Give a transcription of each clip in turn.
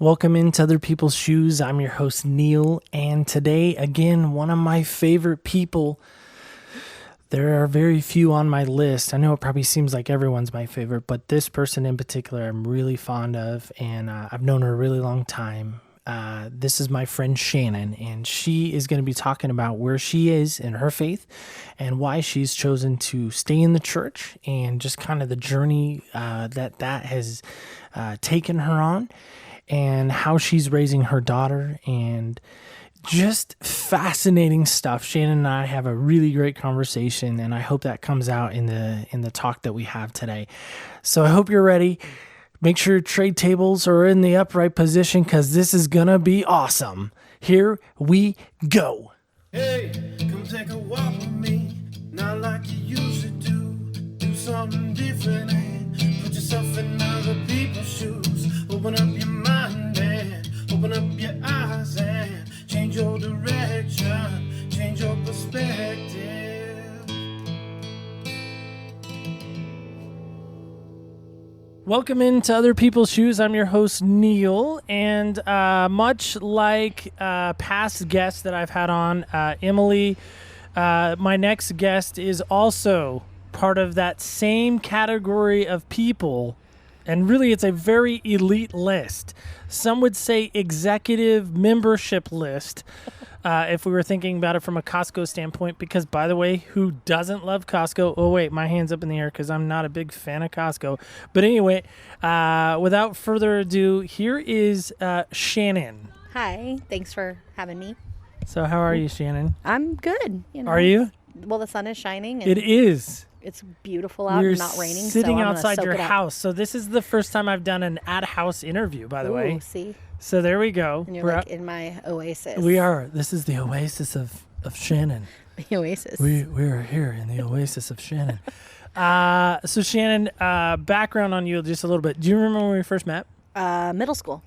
Welcome into Other People's Shoes. I'm your host, Neil, and today, again, one of my favorite people. There are very few on my list. I know it probably seems like everyone's my favorite, but this person in particular I'm really fond of, and I've known her a really long time. This is my friend Shannon, and she is going to be talking about where she is in her faith and why she's chosen to stay in the church and just kind of the journey that has taken her on, and how she's raising her daughter, and just fascinating stuff. Shannon and I have a really great conversation, and I hope that comes out in the talk that we have today. So I hope you're ready. Make sure your tray tables are in the upright position because this is gonna be awesome. Here we go. Hey, come take a walk with me, not like you used to do. Do something different and put yourself in other people's shoes. Open up your mind and open up your eyes and change your direction, change your perspective. Welcome into Other People's Shoes. I'm your host, Neil, and much like past guests that I've had on, Emily, my next guest is also part of that same category of people, and really it's a very elite list. Some would say executive membership list, if we were thinking about it from a Costco standpoint, because, by the way, who doesn't love Costco? Oh, wait, my hand's up in the air because I'm not a big fan of Costco. But anyway, without further ado, here is Shannon. Hi, thanks for having me. So how are you, Shannon? I'm good. Are you? Well, the sun is shining. And It is. It's beautiful out You're and not raining. sitting so I'm outside gonna your soak it up. house. So this is the first time I've done an at-house interview, by the way. Ooh, see? So there we go. And you're We're like in my oasis. We are. This is the oasis of Shannon. The oasis. We are here in the oasis of Shannon. So Shannon, background on you just a little bit. Do you remember when we first met? Middle school.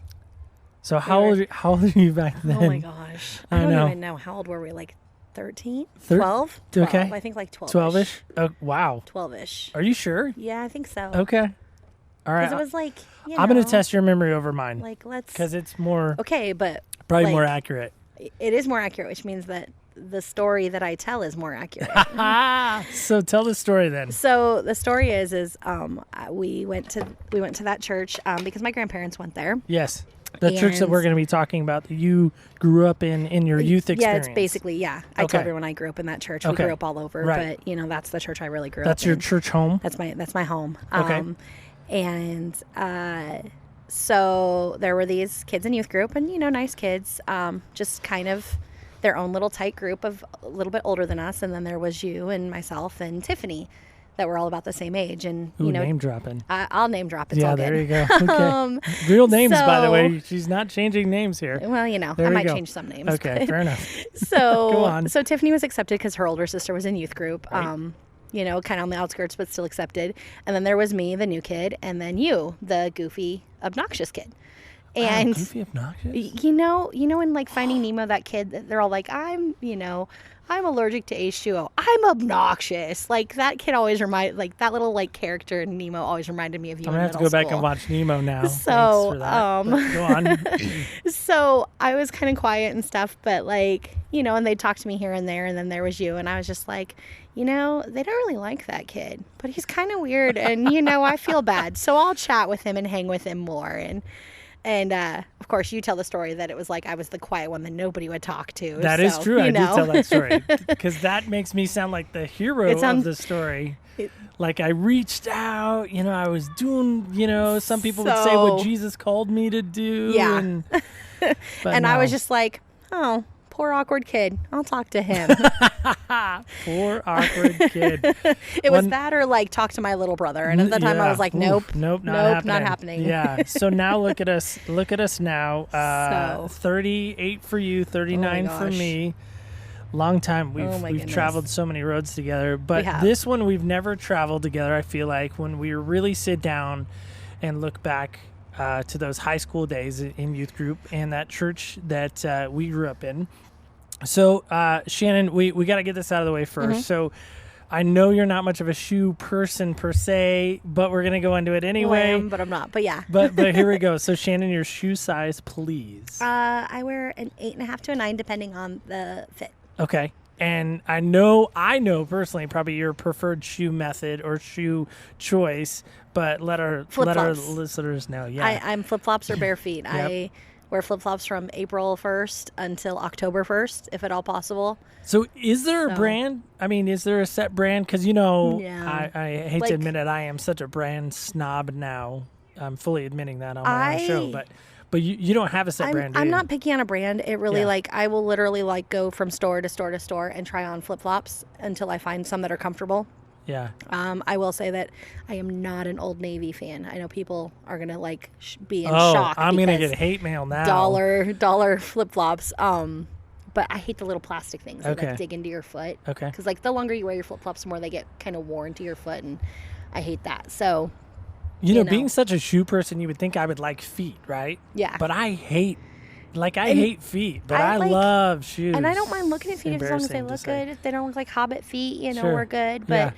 So how old are you back then? Oh my gosh. I don't know. even know. How old were we? Like 13? 12? Okay. I think like 12. 12-ish? Oh, wow. 12-ish. Are you sure? Yeah, I think so. Okay. All right. Because it was like, I'm going to test your memory over mine. Like, let's. Because it's more, Okay, but. probably like, more accurate. It is more accurate, which means that the story that I tell is more accurate. So tell the story then. So the story is we went to that church because my grandparents went there. Yes. The church that And- we're going to be talking about that you grew up in your youth experience. Yeah, it's basically, yeah. I Okay. tell everyone I grew up in that church. Okay. We grew up all over, Right. but that's the church I really grew That's up your in. church home? That's my home. Okay. And so there were these kids in youth group, and nice kids, just kind of their own little tight group of a little bit older than us, and then there was you and myself and Tiffany that were all about the same age, and Ooh, name dropping. I'll name drop. It's Yeah, all good. there you go. Okay. Real names, by the way. She's not changing names here. Well, There I we might go. change some names. Okay, but- fair enough. So, Go on. so Tiffany was accepted because her older sister was in youth group. Right. Kind of on the outskirts, but still accepted. And then there was me, the new kid, and then you, the goofy, obnoxious kid. And Wow, goofy obnoxious? you know, in like Finding Nemo, that kid, they're all like, I'm allergic to H2O. I'm obnoxious. Like that kid always that little like character in Nemo always reminded me of you. I'm going to have to go back and watch Nemo now. So, Thanks for that. But go on. So I was kind of quiet and stuff, but and they'd talk to me here and there, and then there was you, and I was just like, they don't really like that kid, but he's kind of weird, and I feel bad, so I'll chat with him and hang with him more, and of course you tell the story that it was like I was the quiet one that nobody would talk to. That is true. I do tell that story because that makes me sound like the hero of the story. Like I reached out, I was doing, some people would say what Jesus called me to do. Yeah. And I was just like, oh, poor awkward kid. I'll talk to him. Poor awkward kid. It was that or like talk to my little brother. And at the time I was like, nope, not happening. Yeah. So now look at us. Look at us now. 38 for you, 39 for me. Long time. We've traveled so many roads together, but this one we've never traveled together. I feel like when we really sit down and look back to those high school days in youth group and that church that we grew up in. So Shannon, we got to get this out of the way first. Mm-hmm. So I know you're not much of a shoe person per se, but we're going to go into it anyway. But I'm not. But yeah. but here we go. So Shannon, your shoe size, please. I wear an 8.5 to a 9, depending on the fit. Okay. And I know personally probably your preferred shoe method or shoe choice, but let our listeners know. Yeah. I'm flip-flops or bare feet. Yep. I wear flip-flops from April 1st until October 1st, if at all possible. So is there a brand? I mean, is there a set brand? Because, Yeah. I hate to admit it, I am such a brand snob now. I'm fully admitting that on my own show, but you don't have a set brand, do I'm you? not picky on a brand. It really, I will literally, go from store to store to store and try on flip-flops until I find some that are comfortable. Yeah. I will say that I am not an Old Navy fan. I know people are going to, be in shock. I'm going to get hate mail now. Dollar flip-flops. But I hate the little plastic things that dig into your foot. Okay. Because, the longer you wear your flip-flops, the more they get kind of worn to your foot, and I hate that. So... being such a shoe person, you would think I would like feet, right? Yeah. But I hate feet, but I love shoes. And I don't mind looking at feet as long as they look good. If they don't look like hobbit feet, Sure. we're good. But,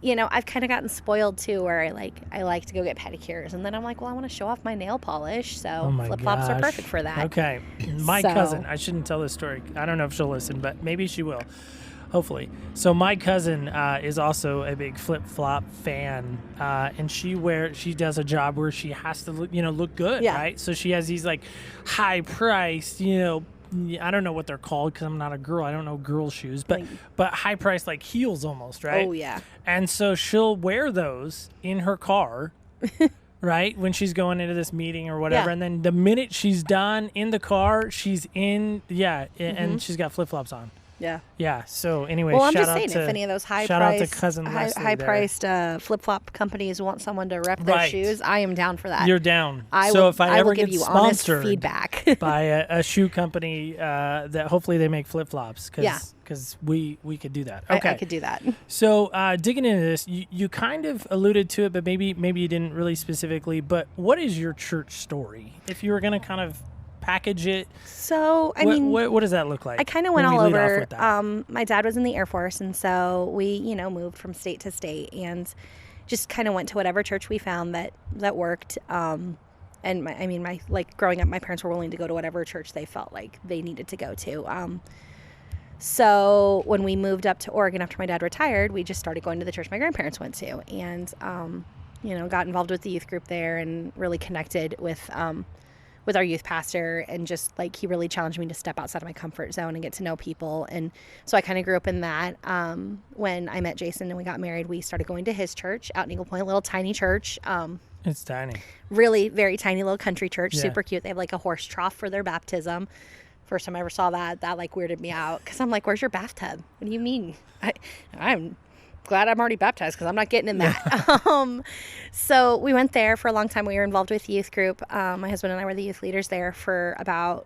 I've kind of gotten spoiled too, where I like to go get pedicures. And then I'm like, well, I want to show off my nail polish. So flip-flops are perfect for that. Okay. My cousin, I shouldn't tell this story. I don't know if she'll listen, but maybe she will. Hopefully. So my cousin is also a big flip-flop fan, and she does a job where she has to look good, right? So she has these high-priced, I don't know what they're called because I'm not a girl. I don't know girl shoes, but high-priced heels almost, right? Oh yeah. And so she'll wear those in her car. Right? When she's going into this meeting or whatever. Yeah. And then the minute she's done in the car, she's in, and she's got flip-flops on. Yeah. Yeah. So anyway, well, I'm shout just out saying, to, if any of those high-priced flip-flop companies want someone to rep their shoes, I am down for that. You're down. I will ever get give you honest sponsored feedback by a shoe company that hopefully they make flip-flops, because we could do that. Okay, I could do that. So digging into this, you kind of alluded to it, but maybe you didn't really specifically. But what is your church story? If you were going to kind of package it. So, what does that look like? I kind of went all over. My dad was in the Air Force, and so we, moved from state to state and just kind of went to whatever church we found that worked. And growing up, my parents were willing to go to whatever church they felt like they needed to go to. So when we moved up to Oregon after my dad retired, we just started going to the church my grandparents went to, and got involved with the youth group there and really connected with our youth pastor, and just he really challenged me to step outside of my comfort zone and get to know people. And so I kind of grew up in that. When I met Jason and we got married, we started going to his church out in Eagle Point, little tiny church. It's tiny. Really very tiny little country church, Yeah. super cute. They have a horse trough for their baptism. First time I ever saw that weirded me out, because I'm like, where's your bathtub? What do you mean? I'm glad I'm already baptized, because I'm not getting in that. So we went there for a long time. We were involved with youth group. My husband and I were the youth leaders there for about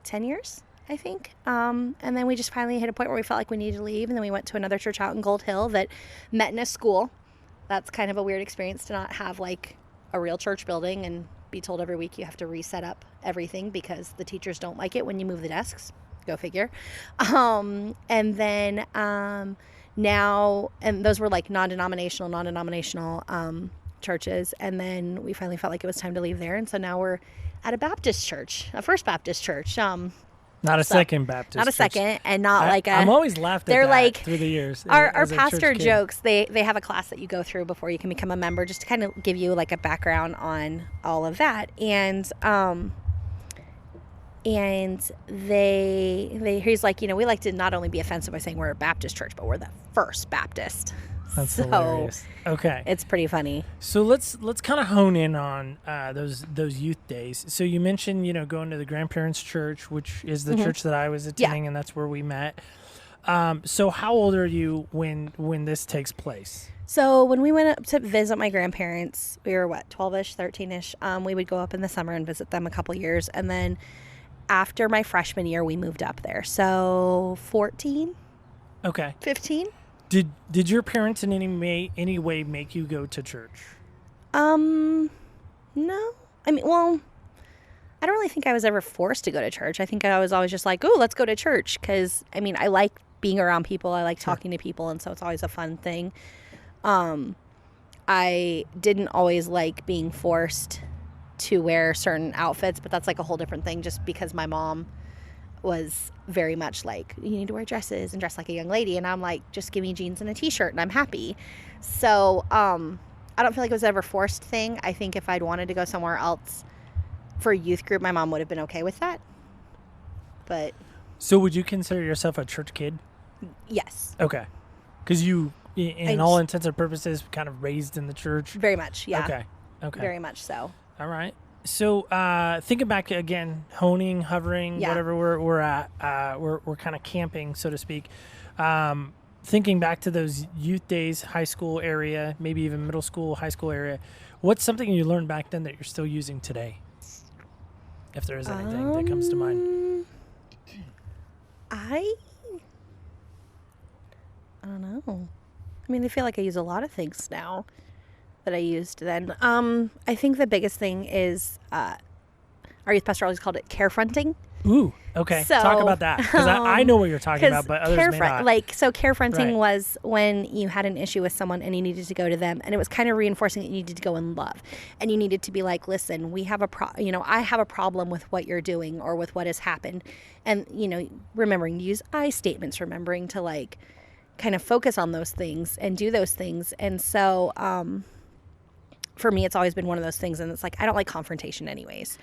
10 years, I think. And then we just finally hit a point where we felt like we needed to leave. And then we went to another church out in Gold Hill that met in a school. That's kind of a weird experience to not have a real church building and be told every week you have to reset up everything because the teachers don't like it when you move the desks. Go figure. And then now, and those were non-denominational churches. And then we finally felt like it was time to leave there. And so now we're at a Baptist church, a First Baptist church. Not a second Baptist. Not a church. second, and not I'm always laughed at they're that through the years. Our pastor jokes. They have a class that you go through before you can become a member, just to kind of give you a background on all of that. And he's like, we like to not only be offensive by saying we're a Baptist church, but we're the First Baptist. That's hilarious. Okay. It's pretty funny. So let's kind of hone in on those youth days. So you mentioned, going to the grandparents' church, which is the church that I was attending, and that's where we met. So how old are you when this takes place? So when we went up to visit my grandparents, we were 12-ish, 13-ish. We would go up in the summer and visit them a couple years, and then after my freshman year, we moved up there. So 14, okay, 15. Did your parents in any way make you go to church? No. I mean, well, I don't really think I was ever forced to go to church. I think I was always just like, oh, let's go to church. Because, I mean, I like being around people. I like talking to people, and so it's always a fun thing. I didn't always like being forced to wear certain outfits, but that's like a whole different thing, just because my mom was very much like, you need to wear dresses and dress like a young lady, and I'm like, just give me jeans and a t-shirt and I'm happy. So I don't feel like it was ever a forced thing. I think if I'd wanted to go somewhere else for a youth group, my mom would have been okay with that. But So would you consider yourself a church kid? yes, Okay. Because you, in all intents and purposes, kind of raised in the church? very much. Yeah. Okay. Very much so. All right. So thinking back again, honing, hovering, Yeah. whatever we're at, we're kind of camping, so to speak. Thinking back to those youth days, high school area, maybe even middle school, high school area, what's something you learned back then that you're still using today? If there is anything that comes to mind. I don't know. I mean, I feel like I use a lot of things now that I used then. I think the biggest thing is our youth pastor always called it carefronting. Ooh, okay. So, Talk about that. Because I know what you're talking about, but others may not. Carefronting Right. was when you had an issue with someone and you needed to go to them, and it was kind of reinforcing that you needed to go in love, and you needed to be like, listen, we have I have a problem with what you're doing or with what has happened, and remembering to use I statements, remembering to like kind of focus on those things and do those things, and so for me, it's always been one of those things, and it's like I don't like confrontation, anyways.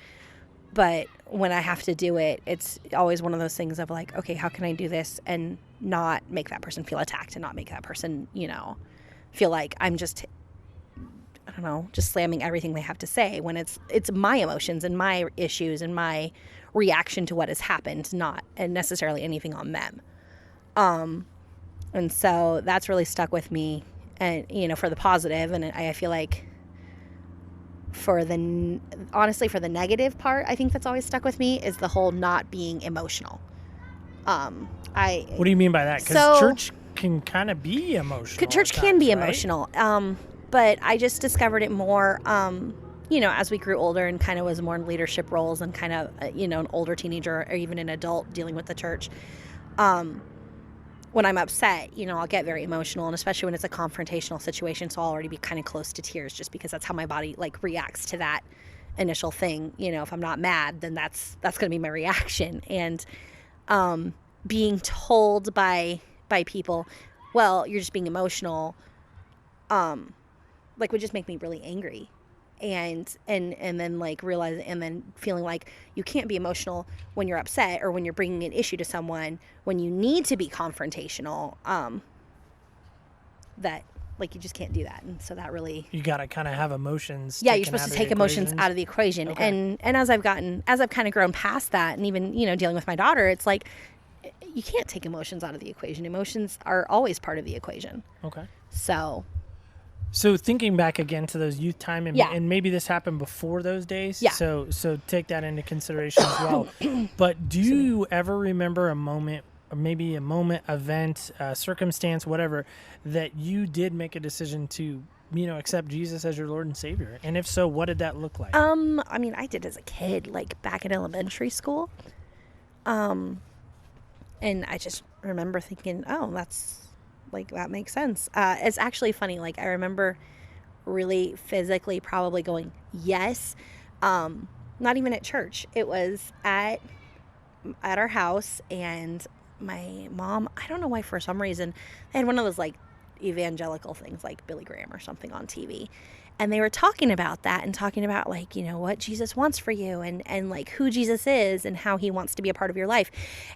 But when I have to do it, it's always one of those things of like, okay, how can I do this and not make that person feel attacked and not make that person, feel like I'm just, I don't know, just slamming everything they have to say, when it's my emotions and my issues and my reaction to what has happened, not necessarily anything on them. And so that's really stuck with me, and, for the positive. And I feel like for the negative part, I think that's always stuck with me is the whole not being emotional. What do you mean by that? Because church can kind of be emotional. Church can be emotional. But I just discovered it more, as we grew older and kind of was more in leadership roles and kind of, an older teenager or even an adult dealing with the church. When I'm upset, I'll get very emotional, and especially when it's a confrontational situation. So I'll already be kind of close to tears, just because that's how my body like reacts to that initial thing. If I'm not mad, then that's going to be my reaction. And being told by people, well, you're just being emotional, would just make me really angry. And then like realize, and then feeling like you can't be emotional when you're upset or when you're bringing an issue to someone, when you need to be confrontational, that like you just can't do that. And so that really, you got to kind of have emotions. Yeah, you're supposed to take emotions out of the equation. Okay. And as I've kind of grown past that, and even dealing with my daughter, it's like you can't take emotions out of the equation. Emotions are always part of the equation. Okay. So thinking back again to those youth time, and maybe this happened before those days. Yeah. So take that into consideration as well. But do you ever remember a moment, or maybe a moment, event, circumstance, whatever, that you did make a decision to, accept Jesus as your Lord and Savior? And if so, what did that look like? I did as a kid, like back in elementary school. And I just remember thinking, oh, that's, like, that makes sense. It's actually funny. Like, I remember really physically probably going, yes. Not even at church. It was at our house, and my mom, I don't know why, for some reason, they had one of those, like, evangelical things, like Billy Graham or something on TV. And they were talking about that and talking about, like, what Jesus wants for you, and like who Jesus is and how he wants to be a part of your life.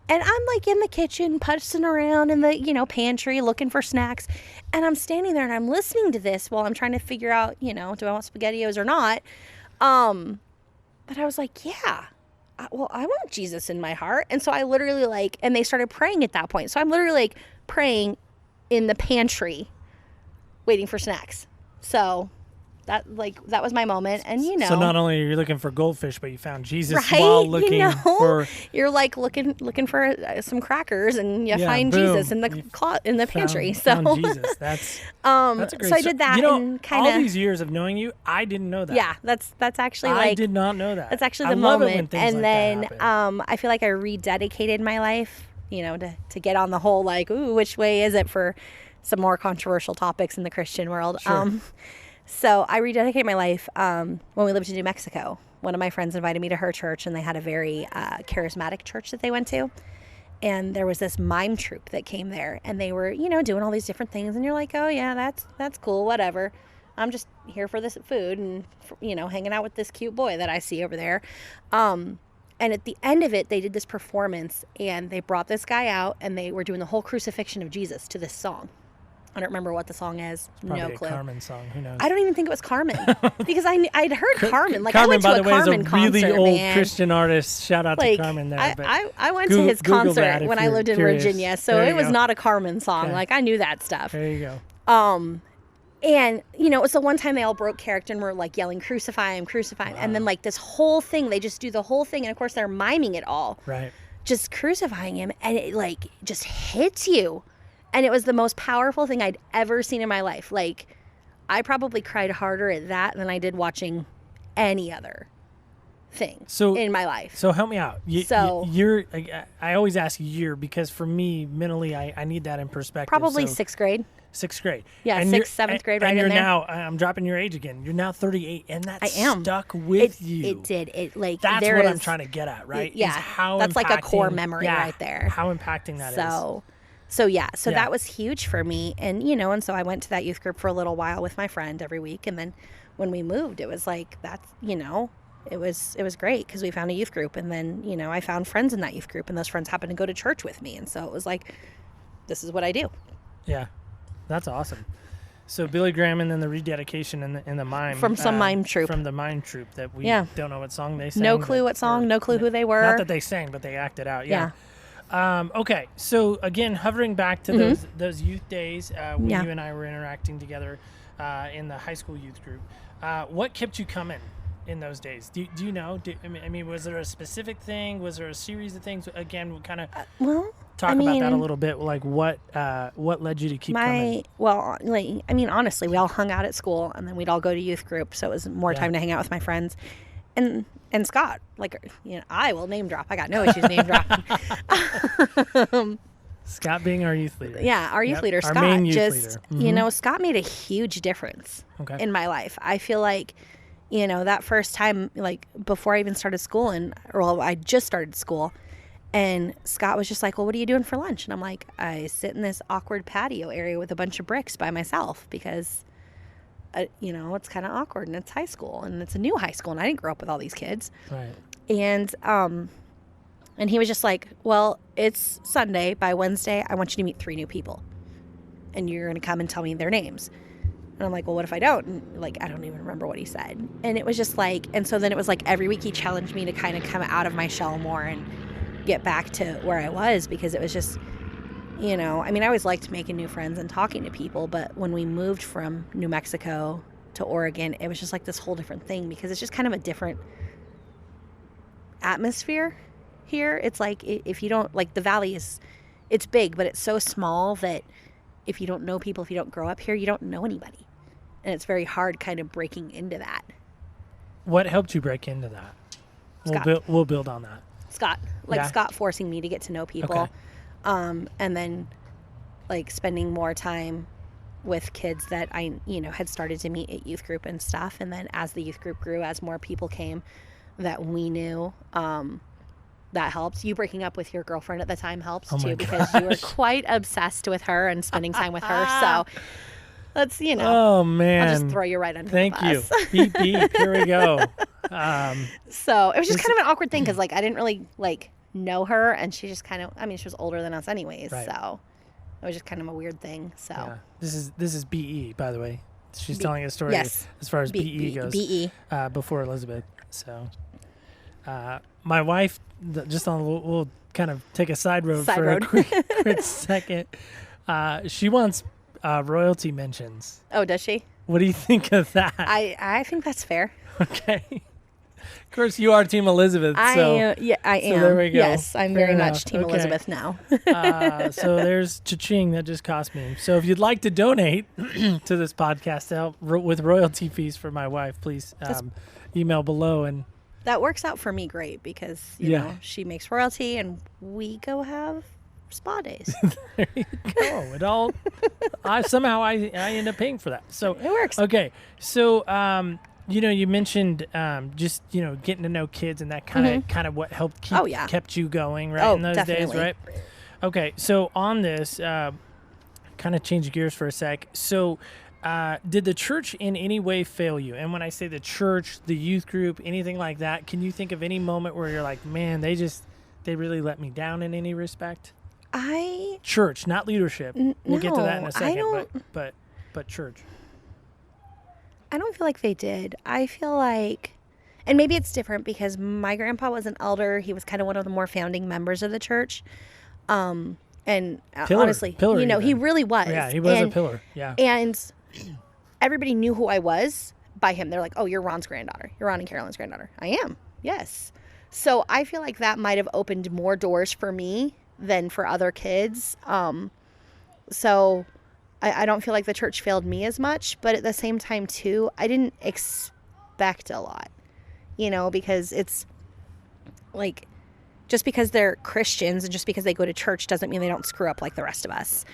And I'm like in the kitchen, putzing around in the, pantry looking for snacks. And I'm standing there and I'm listening to this while I'm trying to figure out, do I want SpaghettiOs or not? But I was like, yeah, I want Jesus in my heart. And so I literally and they started praying at that point. So I'm literally praying in the pantry, waiting for snacks. So that was my moment. And so not only are you looking for goldfish, but you found Jesus, right? while looking for, you're looking for some crackers, and you find boom. Jesus in the pantry. Found Jesus. That's a great so I did that, and kind of all these years of knowing you, I didn't know that. Yeah, that's actually I did not know that. That's actually I the love moment. it when things and like then that happen. I feel like I rededicated my life to get on the whole, like, ooh, which way is it for some more controversial topics in the Christian world. Sure. So I rededicated my life when we lived in New Mexico. One of my friends invited me to her church, and they had a very charismatic church that they went to. And there was this mime troupe that came there, and they were, doing all these different things. And you're like, oh, yeah, that's cool, whatever. I'm just here for this food and, hanging out with this cute boy that I see over there. And at the end of it, they did this performance, and they brought this guy out, and they were doing the whole crucifixion of Jesus to this song. I don't remember what the song is. Probably no a clue. Carmen song. Who knows? I don't even think it was Carmen because I'd heard Carmen. Like, Carmen, I went to by a the way, Carmen is a really concert, old man. Christian artist. Shout out Like, to Carmen there. I went to his Google that concert if when I you're lived in curious. Virginia, so There you it was go. not a Carmen song. Okay. Like, I knew that stuff. There you go. And, it was the one time they all broke character and were, like, yelling, crucify him, crucify him. And then, like, this whole thing, they just do the whole thing. And, of course, they're miming it all. Right. Just crucifying him. And it, like, just hits you. And it was the most powerful thing I'd ever seen in my life. Like, I probably cried harder at that than I did watching any other thing in my life. So help me out. You're. I always ask year because for me, mentally, I need that in perspective. Probably so, 6th grade. 6th grade. Yeah, and 6th, 7th grade, right and in you're there. now, I'm dropping your age again. You're now 38, and that I am. stuck with you. It did. It, like, That's there what is, I'm trying to get at, right? Yeah. Is how that's like a core impacting- memory yeah, right there. How impacting that is. So that was huge for me. And, and so I went to that youth group for a little while with my friend every week. And then when we moved, it was like, that's, it was great because we found a youth group. And then, I found friends in that youth group, and those friends happened to go to church with me. And so it was like, this is what I do. Yeah. That's awesome. So Billy Graham and then the rededication and the mime. From some mime troupe. From the mime troupe that we don't know what song they sang. No clue what song, no clue who they were. Not that they sang, but they acted out. Yeah. Okay, so again, hovering back to those youth days when you and I were interacting together in the high school youth group, what kept you coming in those days? Do you know? I mean, was there a specific thing? Was there a series of things? Again, we kind of talk about that a little bit. Like what led you to keep coming? Well, like, I mean, honestly, we all hung out at school, and then we'd all go to youth group, so it was more time to hang out with my friends. And Scott, like, I will name drop. I got no issues name dropping. Scott being our youth leader. Yeah, our youth leader, our Scott. Main youth leader. Scott made a huge difference Okay. in my life. I feel like, that first time, like, before I even started school, I just started school, and Scott was just like, well, what are you doing for lunch? And I'm like, I sit in this awkward patio area with a bunch of bricks by myself because it's kind of awkward, and it's high school, and it's a new high school, and I didn't grow up with all these kids. Right. And he was just like, well, it's Sunday. By Wednesday, I want you to meet 3 new people, and you're going to come and tell me their names. And I'm like, well, what if I don't? And, like, I don't even remember what he said. And it was just like, and so then it was like every week he challenged me to kind of come out of my shell more and get back to where I was, because it was just, I mean, I always liked making new friends and talking to people, but when we moved from New Mexico to Oregon, it was just like this whole different thing, because it's just kind of a different atmosphere here. It's like, if you don't, like, the valley it's big, but it's so small that if you don't know people, if you don't grow up here, you don't know anybody. And it's very hard kind of breaking into that. What helped you break into that? Scott. We'll build on that. Scott forcing me to get to know people. Okay. And then, like, spending more time with kids that I, had started to meet at youth group and stuff. And then as the youth group grew, as more people came that we knew, that helps. You breaking up with your girlfriend at the time helps too, because you were quite obsessed with her and spending time with her. So let's, Oh man. I'll just throw you right under Thank the bus. you. Beep beep. Here we go. So it was just kind of an awkward thing, because, like, I didn't really, like, know her, and she just kind of, I mean, she was older than us anyways. Right. So it was just kind of a weird thing. So Yeah. This is BE, by the way. She's telling a story yes. as far as BE goes. BE. Before Elizabeth. So my wife, just on we'll kind of take a side road a quick second. She wants royalty mentions. Oh, does she? What do you think of that? I think that's fair. Okay. Of course, you are Team Elizabeth. I am. There we go. Yes, I'm Fair very enough. much Team Okay. Elizabeth now. So there's cha-ching that just cost me. So if you'd like to donate to this podcast to help with royalty fees for my wife, please email below. And That works out for me great, because you know she makes royalty, and we go have spa days. There you go. It all. I end up paying for that. So It works. Okay. So you mentioned just getting to know kids, and that kind of what helped kept you going right in those definitely. days, right? Okay. So on this, kind of change gears for a sec. So. Did the church in any way fail you? And when I say the church, the youth group, anything like that, can you think of any moment where you're like, man, they really let me down in any respect? Church, not leadership. We'll get to that in No, a second, but church. I don't feel like they did. I feel like, and maybe it's different because my grandpa was an elder. He was kind of one of the more founding members of the church. And honestly, pillar he really was. Yeah, he was a pillar. Yeah. And everybody knew who I was by him. They're like, oh, you're Ron's granddaughter. You're Ron and Carolyn's granddaughter. I am. Yes. So I feel like that might have opened more doors for me than for other kids. So I don't feel like the church failed me as much, but at the same time too, I didn't expect a lot, because it's like, just because they're Christians and just because they go to church doesn't mean they don't screw up like the rest of us.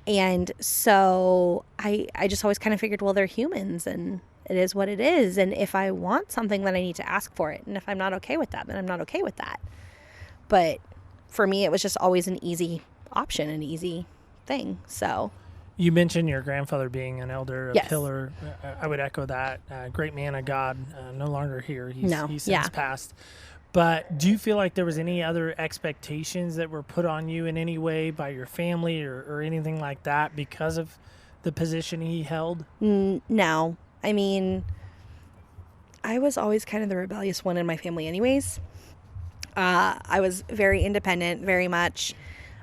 And so I just always kind of figured, well, they're humans and it is what it is. And if I want something, then I need to ask for it. And if I'm not okay with that, then I'm not okay with that. But for me, it was just always an easy option, an easy thing. So you mentioned your grandfather being an elder, a Yes. pillar. I would echo that. Great man of God, no longer here. He's since passed. But do you feel like there was any other expectations that were put on you in any way by your family or anything like that because of the position he held? No. I mean, I was always kind of the rebellious one in my family anyways. I was very independent, very much.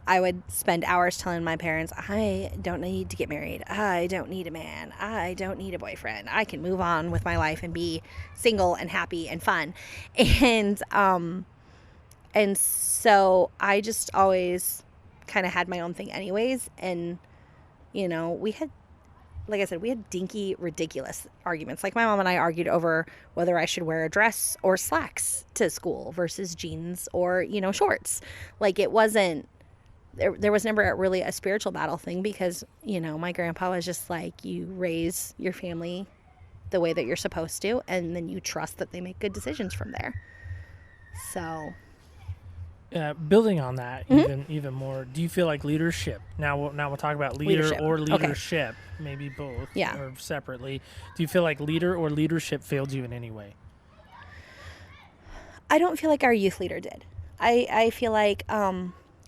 I would spend hours telling my parents, I don't need to get married. I don't need a man. I don't need a boyfriend. I can move on with my life and be single and happy and fun. And so I just always kind of had my own thing anyways. And, we had, like I said, we had dinky, ridiculous arguments. Like my mom and I argued over whether I should wear a dress or slacks to school versus jeans or, shorts. Like it wasn't, there was never really a spiritual battle thing because, my grandpa was just like, you raise your family the way that you're supposed to, and then you trust that they make good decisions from there. So. Building on that even more, do you feel like leadership, now we'll talk about leadership. Okay. Maybe both Yeah. or separately. Do you feel like leader or leadership failed you in any way? I don't feel like our youth leader did. I feel like,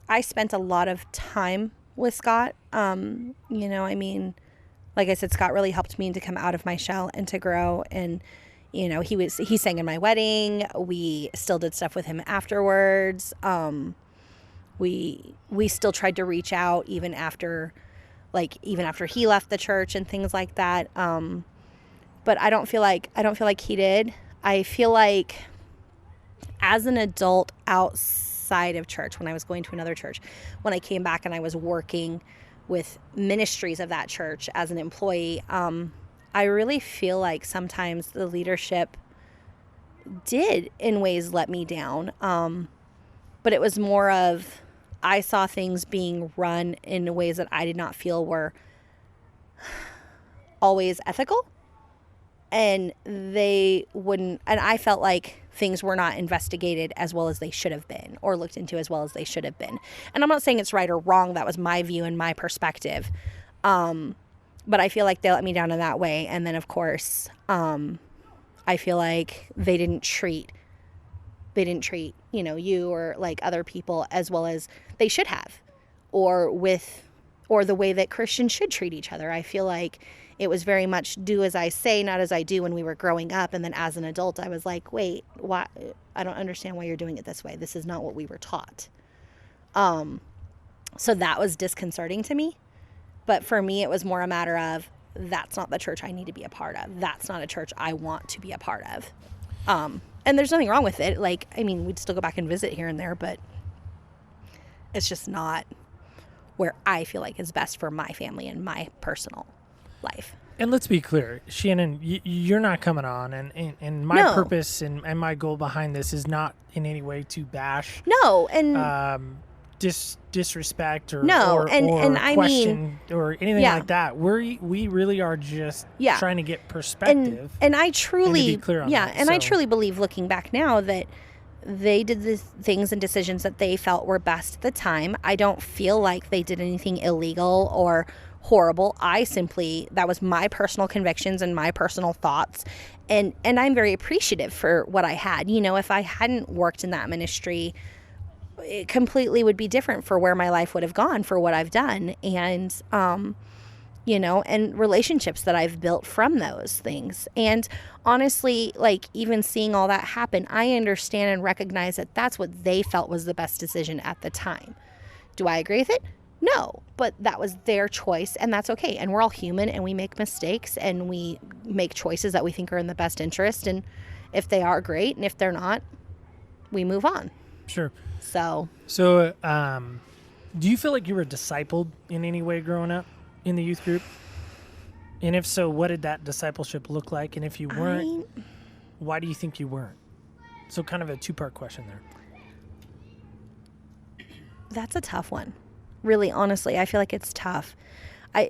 I spent a lot of time with Scott. Like I said, Scott really helped me to come out of my shell and to grow. And, he sang in my wedding. We still did stuff with him afterwards. We still tried to reach out even after he left the church and things like that. But I don't feel like he did. I feel like as an adult outside of church, when I was going to another church, when I came back and I was working with ministries of that church as an employee, I really feel like sometimes the leadership did in ways let me down. But it was more of, I saw things being run in ways that I did not feel were always ethical. And I felt like things were not investigated as well as they should have been or looked into as well as they should have been. And I'm not saying it's right or wrong. That was my view and my perspective. But I feel like they let me down in that way. And then, of course, I feel like they didn't treat, you or like other people as well as they should have, or the way that Christians should treat each other. I feel like it was very much do as I say, not as I do when we were growing up. And then as an adult, I was like, wait, why? I don't understand why you're doing it this way. This is not what we were taught. So that was disconcerting to me. But for me, it was more a matter of, that's not the church I need to be a part of. That's not a church I want to be a part of. And there's nothing wrong with it. Like, I mean, we'd still go back and visit here and there, but it's just not where I feel like is best for my family and my personal life. And let's be clear, Shannon, you're not coming on, and my purpose and my goal behind this is not in any way to bash. No, and disrespect or No, or, and- or and I question or anything Yeah. like that. We really are just Yeah. trying to get perspective. And I truly, and to be clear on yeah, that, and I so. truly believe, looking back now, that they did the things and decisions that they felt were best at the time. I don't feel like they did anything illegal or horrible. That was my personal convictions and my personal thoughts. And I'm very appreciative for what I had. You know, if I hadn't worked in that ministry, it completely would be different for where my life would have gone, for what I've done. And, you know, and relationships that I've built from those things. And honestly, like, even seeing all that happen, I understand and recognize that that's what they felt was the best decision at the time. Do I agree with it? No, but that was their choice, and that's okay. And we're all human, and we make mistakes, and we make choices that we think are in the best interest. And if they are, great, and if they're not, we move on. Sure. So, do you feel like you were discipled in any way growing up in the youth group? And if so, what did that discipleship look like? And if you weren't, why do you think you weren't? So kind of a two-part question there. that's a tough one. Really, honestly, I feel like it's tough.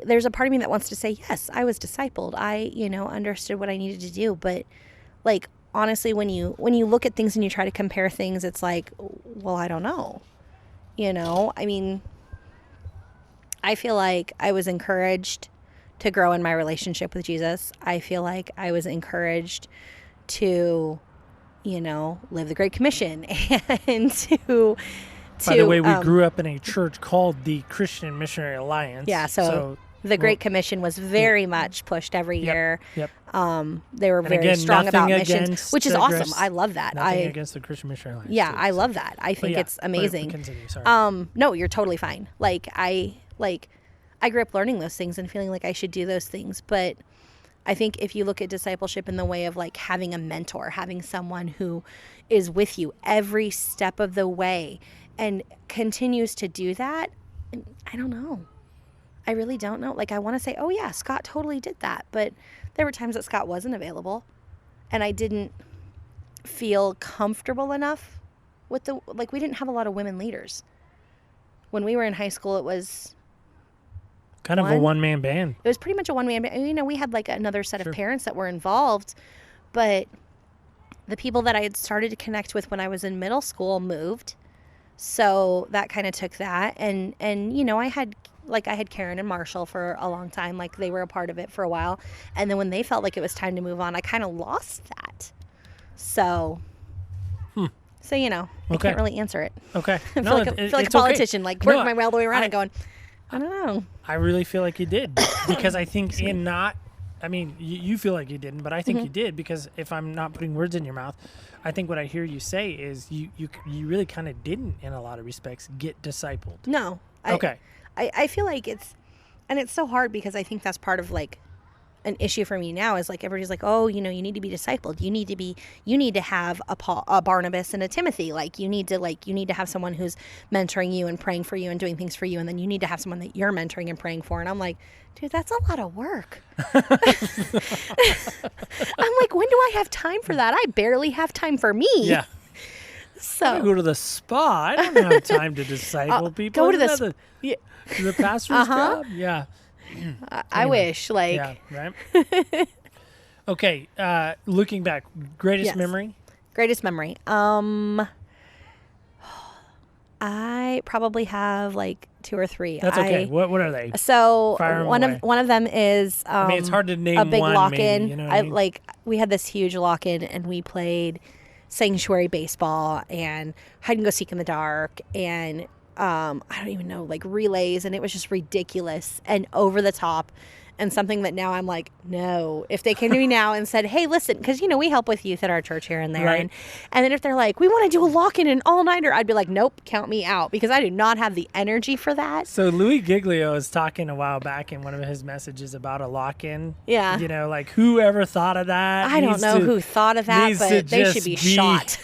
There's a part of me that wants to say, yes, I was discipled. I, understood what I needed to do. But, like, honestly, when you look at things and you try to compare things, it's like, well, I don't know. I mean, I feel like I was encouraged to grow in my relationship with Jesus. I feel like I was encouraged to, live the Great Commission and to By the way, we grew up in a church called the Christian Missionary Alliance. Yeah, so the Great Commission was very much pushed every year. Yep. They were very again, strong about nothing missions, against which is the awesome. Christ- I love that. Nothing against the Christian Missionary Alliance. Yeah, too, I so. love that. I think it's amazing. Continue, sorry. No, you're totally fine. I grew up learning those things and feeling like I should do those things, but I think if you look at discipleship in the way of like having a mentor, having someone who is with you every step of the way and continues to do that, I don't know. I really don't know. Like, I want to say, oh yeah, Scott totally did that, but there were times that Scott wasn't available and I didn't feel comfortable enough with we didn't have a lot of women leaders. When we were in high school, it was kind of a one-man band. It was pretty much a one-man band. We had like another set of parents that were involved, but the people that I had started to connect with when I was in middle school moved. So that kind of took that. And I had Karen and Marshall for a long time. Like, they were a part of it for a while. And then when they felt like it was time to move on, I kind of lost that. So, I can't really answer it. Okay. I feel like a politician, okay. working my way all the way around and going, I don't know. I really feel like you did, because I think you feel like you didn't, but I think you did, because if I'm not putting words in your mouth, I think what I hear you say is you really kind of didn't, in a lot of respects, get discipled. No. Okay. I feel like it's so hard, because I think that's part of like an issue for me now is like everybody's like, oh, you need to be discipled. You need to have a Barnabas and a Timothy. Like, you need to have someone who's mentoring you and praying for you and doing things for you. And then you need to have someone that you're mentoring and praying for. And I'm like, dude, that's a lot of work. I'm like, when do I have time for that? I barely have time for me. Yeah. So I go to the spa. I don't have time to disciple people. Go to the pastor's job. Yeah. I wish, like. Yeah, right? Okay, looking back, greatest Yes. memory? Greatest memory. I probably have like 2 or 3. That's okay. What are they? So Fire 'em one away. of them is it's hard to name a big one, lock-in. maybe, you know what I mean? We had this huge lock-in and we played sanctuary baseball and hide and go seek in the dark and I don't even know, like relays, and it was just ridiculous and over the top, and something that now I'm like, no. If they came to me now and said, hey, listen, because we help with youth at our church here and there, Right. and then if they're like, we want to do a lock-in and all-nighter, I'd be like, nope, count me out, because I do not have the energy for that. So Louis Giglio was talking a while back in one of his messages about a lock-in. Yeah. Like whoever thought of that. I don't know who thought of that, but they should be shot.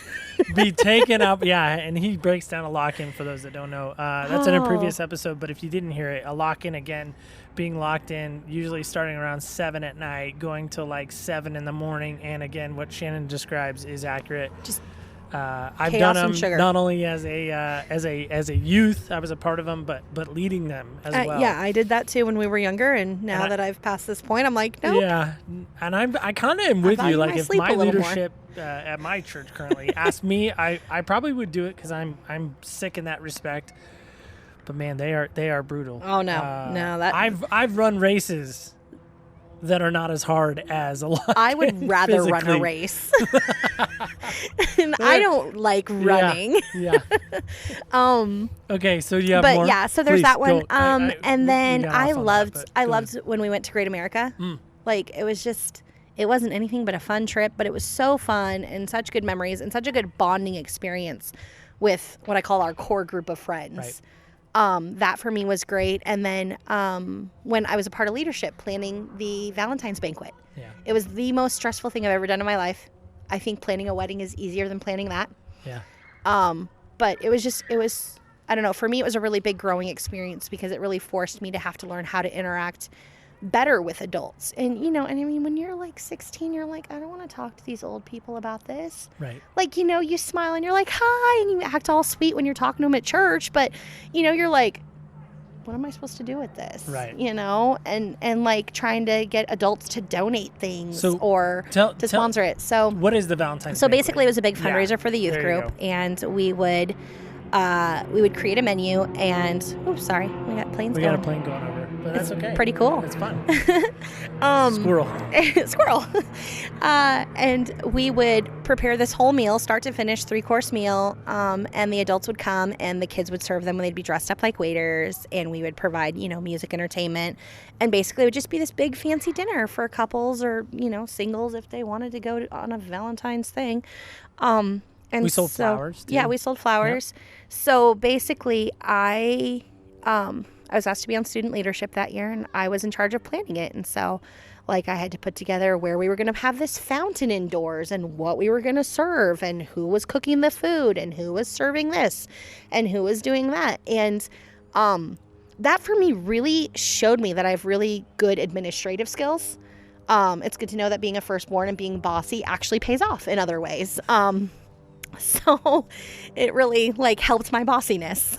Be taken up. Yeah, and he breaks down a lock-in for those that don't know. That's in a previous episode, but if you didn't hear it, a lock-in, again, being locked in, usually starting around 7 at night, going till like 7 in the morning, and again, what Shannon describes is accurate. Just I've Chaos done and them sugar. not only as a youth, I was a part of them, but leading them as well. Yeah, I did that too when we were younger, and now that I've passed this point, I'm like, nope. Yeah, and I kind of am with you. value Like my if sleep my a little more. leadership at my church currently asked me, I probably would do it because I'm sick in that respect. But man, they are brutal. Oh no, no, that I've run races that are not as hard as a lot. I would rather run a race. And I don't like running. Yeah. Okay, so you have But more? yeah, so there's Please, that one. go. And then we got I off on that, loved but I go loved ahead. when we went to Great America. Like it wasn't anything but a fun trip, but it was so fun and such good memories and such a good bonding experience with what I call our core group of friends. Right. That for me was great. And then when I was a part of leadership planning the Valentine's banquet, Yeah. it was the most stressful thing I've ever done in my life. I think planning a wedding is easier than planning that. Yeah. But it was, I don't know, for me it was a really big growing experience because it really forced me to have to learn how to interact better with adults. And, and I mean, when you're like 16, you're like, I don't want to talk to these old people about this. Right. Like, you smile and you're like, hi, and you act all sweet when you're talking to them at church. But, you're like, what am I supposed to do with this? Right. And like trying to get adults to donate things So or to sponsor it. So What is the Valentine's? so banquet? basically, it was a big Yeah, fundraiser for the youth there you group, go. and we would create a menu. And sorry, we got planes. We going. got a plane going over, but that's okay. Pretty cool. It's fun. Squirrel. Squirrel. And we would prepare this whole meal, start to finish, 3-course meal. And the adults would come, and the kids would serve them, and they'd be dressed up like waiters, and we would provide, music, entertainment, and basically it would just be this big fancy dinner for couples or singles if they wanted to go on a Valentine's thing. And We sold flowers, too. Yeah, we sold flowers. Yep. So basically, I was asked to be on student leadership that year, and I was in charge of planning it. And so, I had to put together where we were going to have this fountain indoors and what we were going to serve and who was cooking the food and who was serving this and who was doing that. And that for me really showed me that I have really good administrative skills. It's good to know that being a firstborn and being bossy actually pays off in other ways. So it really helped my bossiness.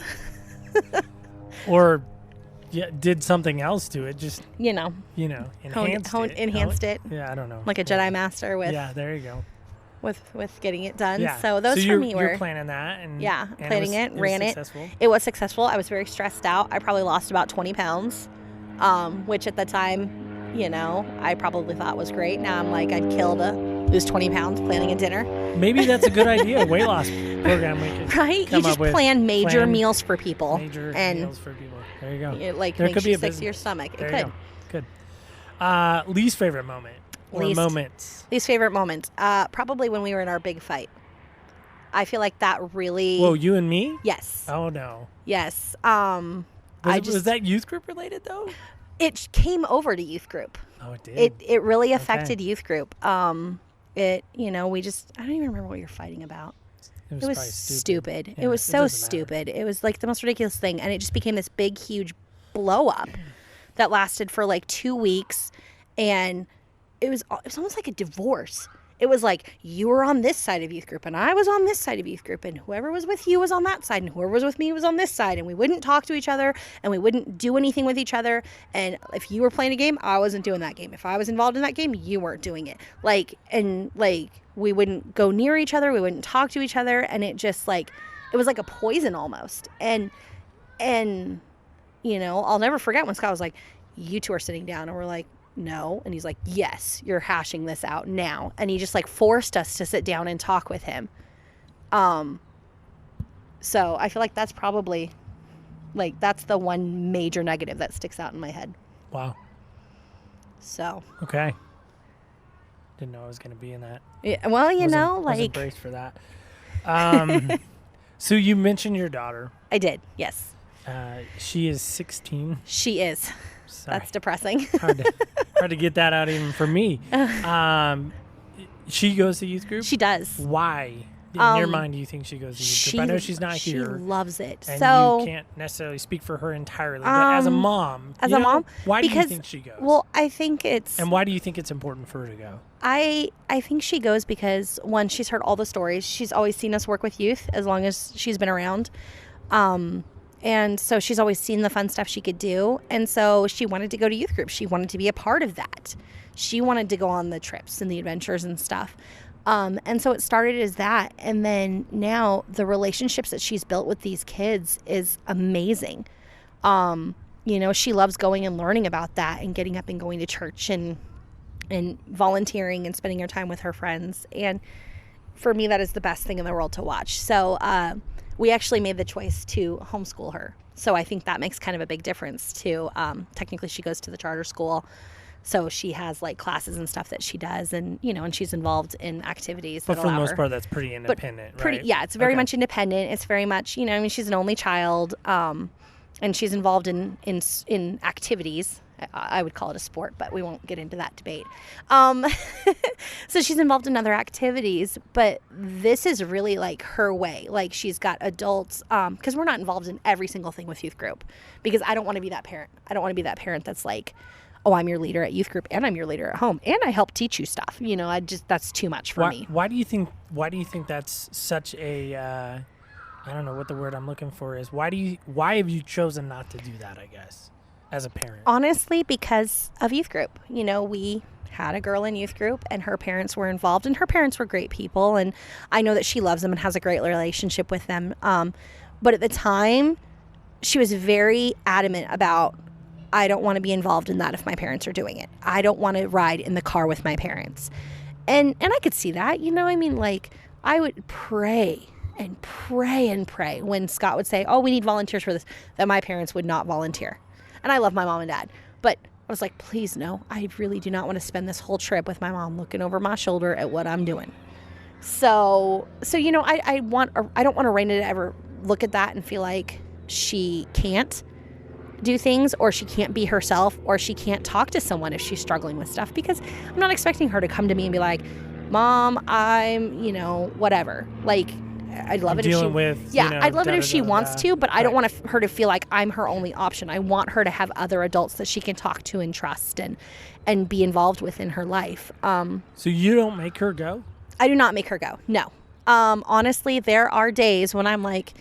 Or did something else to it, just enhanced it. Yeah, I don't know. Like a Jedi Master with there you go. with getting it done. Yeah. So those for me were you're planning that and planning it, ran it. Successful. It was successful. I was very stressed out. I probably lost about 20 pounds, which at the time, I probably thought was great. Now I'm like, I'd kill to lose 20 pounds planning a dinner. Maybe that's a good idea. Weight loss program we could right? come You just up with. plan major meals for people. Major and meals for people. There you go. It, there makes could be you a sick business. to your stomach. There It you could. go. Good. Least favorite moment or moments? Least favorite moment. Probably when we were in our big fight. I feel like that really. Whoa, you and me? Yes. Oh no. Yes. Was that youth group related though? It came over to youth group. Oh, it did. It really affected youth group. We just, I don't even remember what you're fighting about. It was stupid. Yeah, it was so stupid. It was like the most ridiculous thing. And it just became this big, huge blow up that lasted for 2 weeks. And it was almost like a divorce. It was like you were on this side of youth group and I was on this side of youth group, and whoever was with you was on that side and whoever was with me was on this side, and we wouldn't talk to each other and we wouldn't do anything with each other. And if you were playing a game, I wasn't doing that game. If I was involved in that game, you weren't doing it. We wouldn't go near each other. We wouldn't talk to each other. And it just it was like a poison almost. And I'll never forget when Scott was like, you two are sitting down, and we're like, no. And he's like, yes, you're hashing this out now. And he just forced us to sit down and talk with him. So I feel like that's probably that's the one major negative that sticks out in my head. Wow. So. Okay. Didn't know I was going to be in that. Yeah, well, wasn't braced for that. So you mentioned your daughter. I did. Yes. She is 16. She is. Sorry. That's depressing. hard to get that out even for me. She goes to youth group? She does. Why? In your mind, do you think she goes to youth group? I know she's not here. She loves it. And so you can't necessarily speak for her entirely. But as a mom, why do you think she goes? Well, I think it's... And why do you think it's important for her to go? I think she goes because, one, she's heard all the stories. She's always seen us work with youth as long as she's been around. And so she's always seen the fun stuff she could do. And so she wanted to go to youth group. She wanted to be a part of that. She wanted to go on the trips and the adventures and stuff. And so it started as that. And then now the relationships that she's built with these kids is amazing. She loves going and learning about that and getting up and going to church and volunteering and spending her time with her friends. And for me, that is the best thing in the world to watch. So we actually made the choice to homeschool her. So I think that makes kind of a big difference too. Technically, she goes to the charter school. So she has like classes and stuff that she does, and and she's involved in activities. But for the most part, that's pretty independent, right? Yeah, it's very much independent. It's very much, she's an only child, and she's involved in activities. I would call it a sport, but we won't get into that debate. So she's involved in other activities, but this is really like her way. Like she's got adults, because we're not involved in every single thing with youth group, because I don't want to be that parent. I don't want to be that parent that's like, oh, I'm your leader at youth group and I'm your leader at home and I help teach you stuff. That's too much for me. Why do you think that's such a, I don't know what the word I'm looking for is. Why have you chosen not to do that, I guess, as a parent? Honestly, because of youth group. We had a girl in youth group and her parents were involved, and her parents were great people. And I know that she loves them and has a great relationship with them. But at the time, she was very adamant about, I don't want to be involved in that if my parents are doing it. I don't want to ride in the car with my parents. And I could see that, I would pray and pray and pray when Scott would say, oh, we need volunteers for this, that my parents would not volunteer. And I love my mom and dad, but I was like, please no, I really do not want to spend this whole trip with my mom looking over my shoulder at what I'm doing. So I don't want Raina to ever look at that and feel like she can't do things, or she can't be herself, or she can't talk to someone if she's struggling with stuff, because I'm not expecting her to come to me and be like, Mom, I'm, whatever. Like, I'd love it if she, I'd love it if she wants to, but I don't want her to feel like I'm her only option. I want her to have other adults that she can talk to and trust and be involved with in her life. So you don't make her go? I do not make her go. No. Honestly, there are days when I'm like,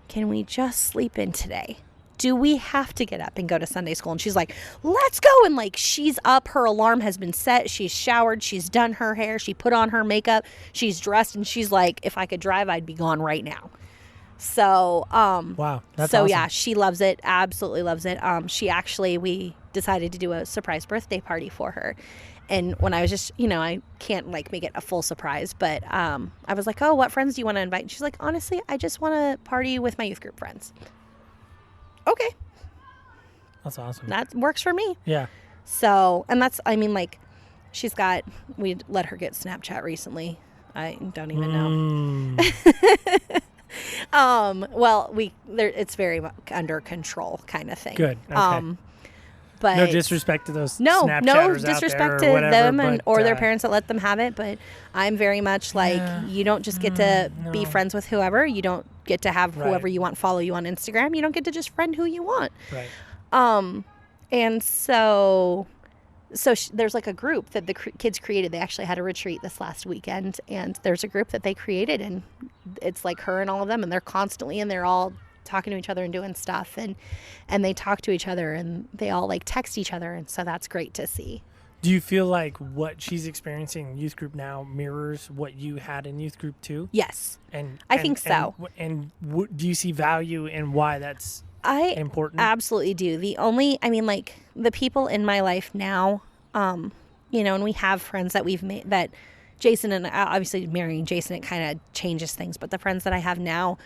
can we just sleep in today? Do we have to get up and go to Sunday school? And she's like, let's go. And like, she's up, her alarm has been set, she's showered, she's done her hair, she put on her makeup, she's dressed, and she's like, if I could drive, I'd be gone right now. So, wow, that's so awesome. Yeah, she loves it, absolutely loves it. We decided to do a surprise birthday party for her. And when I was just, I can't like make it a full surprise, but I was like, oh, what friends do you want to invite? And she's like, honestly, I just want to party with my youth group friends. Okay. That's awesome. That works for me. Yeah. So, and that's, we let her get Snapchat recently. I don't even know. Well, it's very under control kind of thing. Good. Okay. But no disrespect to those no Snapchatters disrespect out to there or whatever, them or their parents that let them have it. But I'm very much like, you don't just get to be friends with whoever. You don't get to have whoever you want follow you on Instagram. You don't get to just friend who you want. Right. And so there's like a group that the kids created. They actually had a retreat this last weekend, and there's a group that they created, and it's like her and all of them, and they're constantly in there all talking to each other and doing stuff, and they talk to each other, and they all like text each other, and so that's great to see. Do you feel like what she's experiencing in youth group now mirrors what you had in youth group too? Yes. I think so. And do you see value in why that's important? I absolutely do. The people in my life now, and we have friends that we've made, that Jason, and obviously marrying Jason, it kind of changes things, but the friends that I have now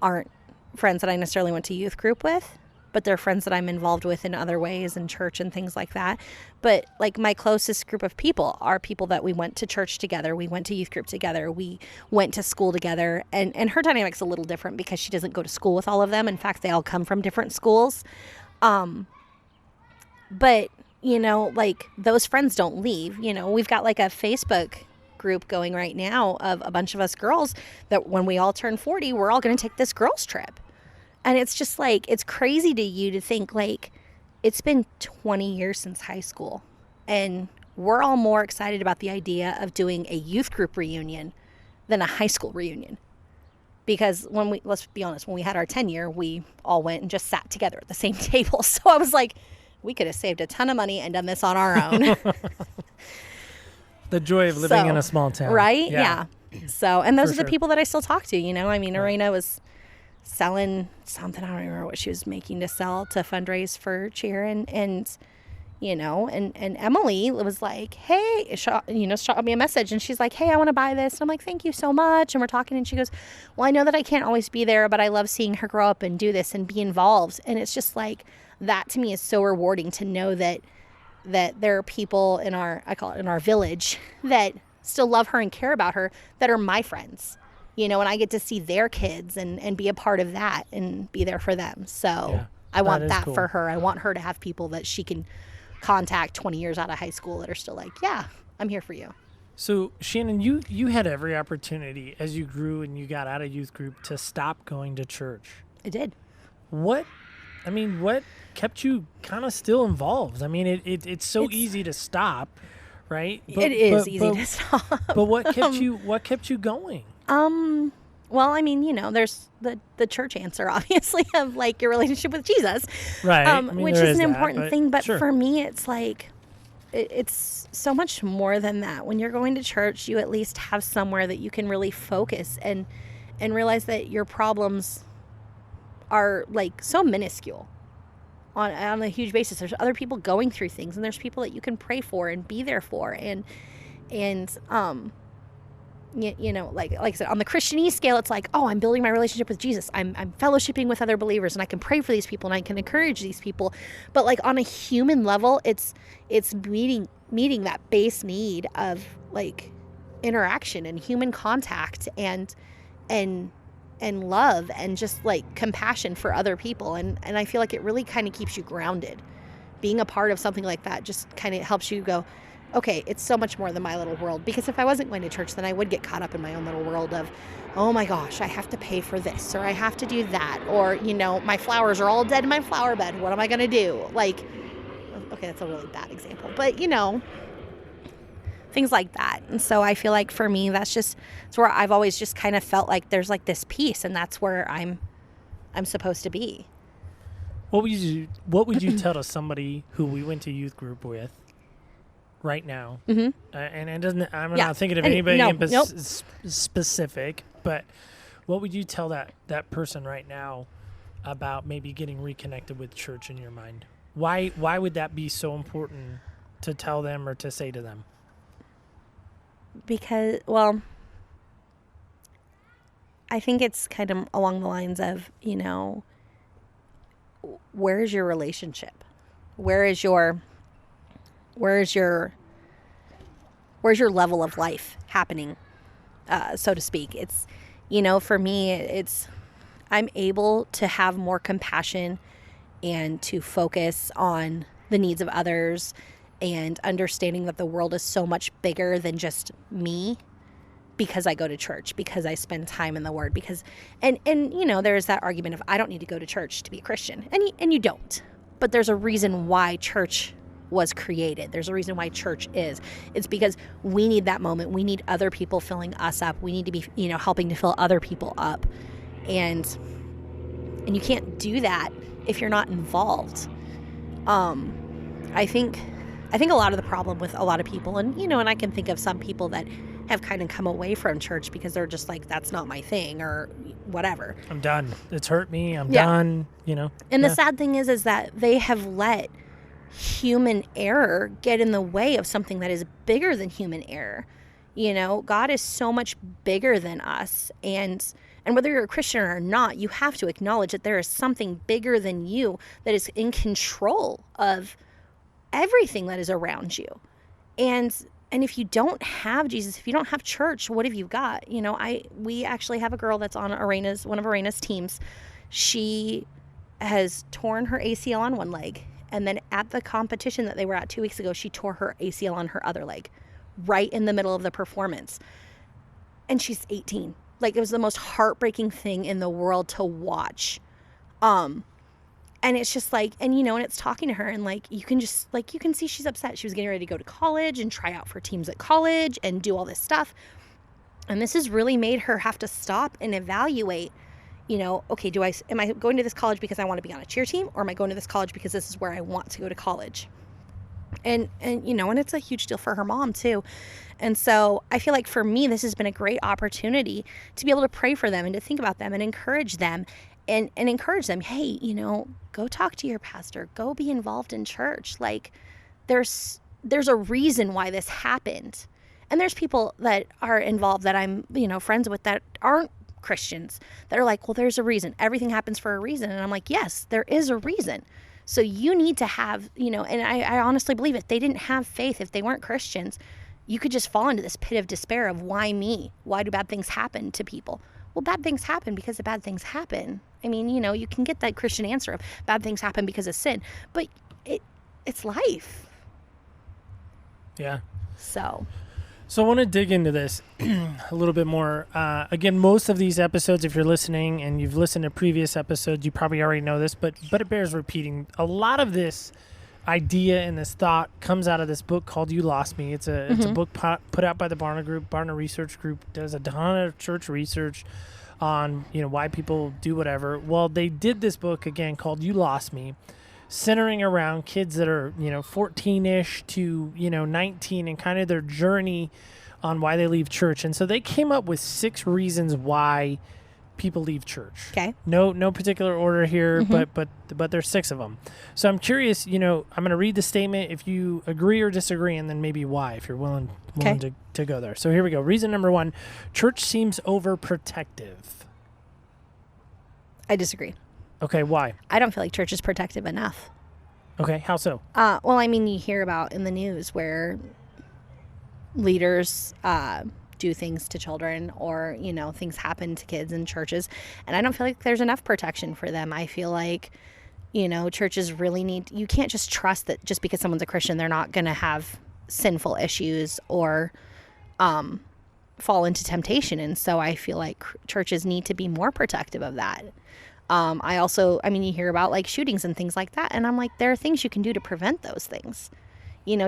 aren't friends that I necessarily went to youth group with, but they're friends that I'm involved with in other ways, in church and things like that. But like, my closest group of people are people that we went to church together, we went to youth group together, we went to school together, and her dynamic's a little different because she doesn't go to school with all of them. In fact, they all come from different schools. But like, those friends don't leave. We've got like a Facebook group going right now of a bunch of us girls that when we all turn 40, we're all going to take this girls trip. And it's just like, it's crazy to you to think like it's been 20 years since high school. And we're all more excited about the idea of doing a youth group reunion than a high school reunion. Because let's be honest, when we had our 10-year, we all went and just sat together at the same table. So I was like, we could have saved a ton of money and done this on our own. The joy of living in a small town. Right? Yeah. So, and those are the sure. people that I still talk to, you know? I mean, Arena was selling something, I don't remember what she was making to sell to fundraise for cheer. And you know, and Emily was like, hey, shot me a message, and she's like, hey, I want to buy this. And I'm like, thank you so much. And we're talking, and she goes, well, I know that I can't always be there, but I love seeing her grow up and do this and be involved. And it's just like, that to me is so rewarding to know that there are people in I call it in our village, that still love her and care about her, that are my friends, you know, and I get to see their kids and be a part of that and be there for them. So I want that cool. for her. I want her to have people that she can contact 20 years out of high school that are still like, yeah, I'm here for you. So Shannon, you had every opportunity as you grew and you got out of youth group to stop going to church. I did. What kept you kind of still involved? I mean, it's so easy to stop, right? It is easy to stop. But what kept you going? Well, I mean, you know, there's the church answer, obviously, of like your relationship with Jesus, right? I mean, which is an that, important thing. But sure. for me, it's like it's so much more than that. When you're going to church, you at least have somewhere that you can really focus and realize that your problems are like so minuscule on a huge basis. There's other people going through things, and there's people that you can pray for and be there for, and you know, like I said, on the Christianese scale, it's like, oh, I'm building my relationship with Jesus. I'm fellowshipping with other believers, and I can pray for these people, and I can encourage these people. But like on a human level, it's meeting that base need of like interaction and human contact and love and just like compassion for other people. And I feel like it really kind of keeps you grounded. Being a part of something like that just kind of helps you go, okay, it's so much more than my little world. Because if I wasn't going to church, then I would get caught up in my own little world of, oh my gosh, I have to pay for this, or I have to do that, or, you know, my flowers are all dead in my flower bed. What am I going to do? Like, okay, that's a really bad example, but you know, things like that. And so I feel like for me, it's where I've always just kind of felt like there's like this peace, and that's where I'm supposed to be. What would you tell to somebody who we went to youth group with right now? Mm-hmm. And it doesn't, I'm not thinking of anybody specific, but what would you tell that person right now about maybe getting reconnected with church in your mind? Why would that be so important to tell them or to say to them? Because, well, I think it's kind of along the lines of, you know, where is your relationship? Where is your level of life happening, so to speak? It's, you know, for me, I'm able to have more compassion and to focus on the needs of others and understanding that the world is so much bigger than just me, because I go to church, because I spend time in the Word, because, and you know, there's that argument of I don't need to go to church to be a Christian, and you don't, but there's a reason why church was created. There's a reason why church is. It's because we need that moment. We need other people filling us up. We need to be, you know, helping to fill other people up, and you can't do that if you're not involved. I think a lot of the problem with a lot of people, and you know, and I can think of some people that have kind of come away from church because they're just like, that's not my thing, or whatever. I'm done. It's hurt me. I'm done, you know. And the sad thing is that they have let human error get in the way of something that is bigger than human error. You know, God is so much bigger than us, and whether you're a Christian or not, you have to acknowledge that there is something bigger than you that is in control of everything that is around you. And if you don't have Jesus, if you don't have church, what have you got? You know, we actually have a girl that's on one of Arena's teams. She has torn her ACL on one leg, and then at the competition that they were at 2 weeks ago, she tore her ACL on her other leg right in the middle of the performance. And she's 18. Like, it was the most heartbreaking thing in the world to watch. And it's just like, and it's talking to her, and like, you can see she's upset. She was getting ready to go to college and try out for teams at college and do all this stuff. And this has really made her have to stop and evaluate, okay, am I going to this college because I want to be on a cheer team, or am I going to this college because this is where I want to go to college? And it's a huge deal for her mom too. And so I feel like for me, this has been a great opportunity to be able to pray for them and to think about them and encourage them and encourage them. Hey, go talk to your pastor, go be involved in church. Like, there's a reason why this happened. And there's people that are involved that I'm, friends with that aren't Christians that are like, well, there's a reason. Everything happens for a reason. And I'm like, yes, there is a reason. So you need to have, and I honestly believe if they didn't have faith, if they weren't Christians, you could just fall into this pit of despair of why me? Why do bad things happen to people? Well, bad things happen because the bad things happen. I mean, you can get that Christian answer of bad things happen because of sin, but it's life. Yeah. So I want to dig into this a little bit more. Again, most of these episodes, if you're listening and you've listened to previous episodes, you probably already know this, but it bears repeating. A lot of this idea and this thought comes out of this book called You Lost Me. It's a book put out by the Barna Group. Barna Research Group does a ton of church research on why people do whatever. Well, they did this book again called You Lost Me, centering around kids that are 14-ish to 19 and kind of their journey on why they leave church. And so they came up with 6 reasons why people leave church. Okay. No particular order here, but there's 6 of them. So I'm curious, I'm going to read the statement if you agree or disagree, and then maybe why, if you're willing to go there. So here we go. Reason number 1, church seems overprotective. I disagree. Okay, why? I don't feel like church is protective enough. Okay, how so? Well, I mean, you hear about in the news where leaders do things to children, or things happen to kids in churches, and I don't feel like there's enough protection for them. I feel like churches really you can't just trust that just because someone's a Christian they're not going to have sinful issues or fall into temptation. And so I feel like churches need to be more protective of that. You hear about like shootings and things like that, and I'm like, there are things you can do to prevent those things.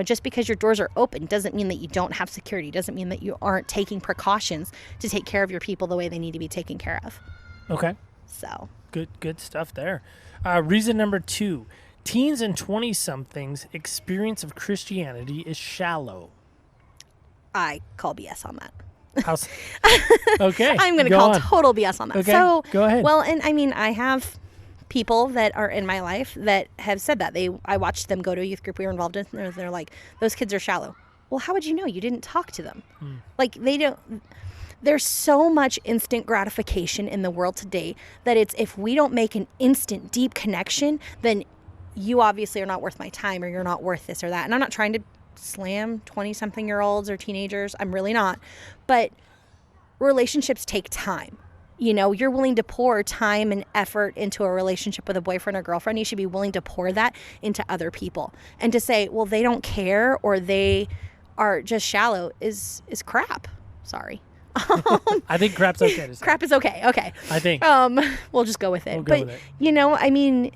Just because your doors are open doesn't mean that you don't have security, doesn't mean that you aren't taking precautions to take care of your people the way they need to be taken care of. Okay. So. Good stuff there. Reason number 2, teens and 20-somethings experience of Christianity is shallow. I call BS on that. Okay. I'm going to call total BS on that. Okay, so, go ahead. Well, and I have people that are in my life that have said that. I watched them go to a youth group we were involved in, and they're like, those kids are shallow. Well, how would you know? You didn't talk to them. Like, they don't. There's so much instant gratification in the world today that if we don't make an instant deep connection, then you obviously are not worth my time, or you're not worth this or that. And I'm not trying to slam 20-something-year-olds or teenagers. I'm really not. But relationships take time. You're willing to pour time and effort into a relationship with a boyfriend or girlfriend. You should be willing to pour that into other people. And to say, well, they don't care or they are just shallow is crap. Sorry. I think crap's okay to say. Crap is okay. Okay. I think. We'll just go with it. We'll go with it.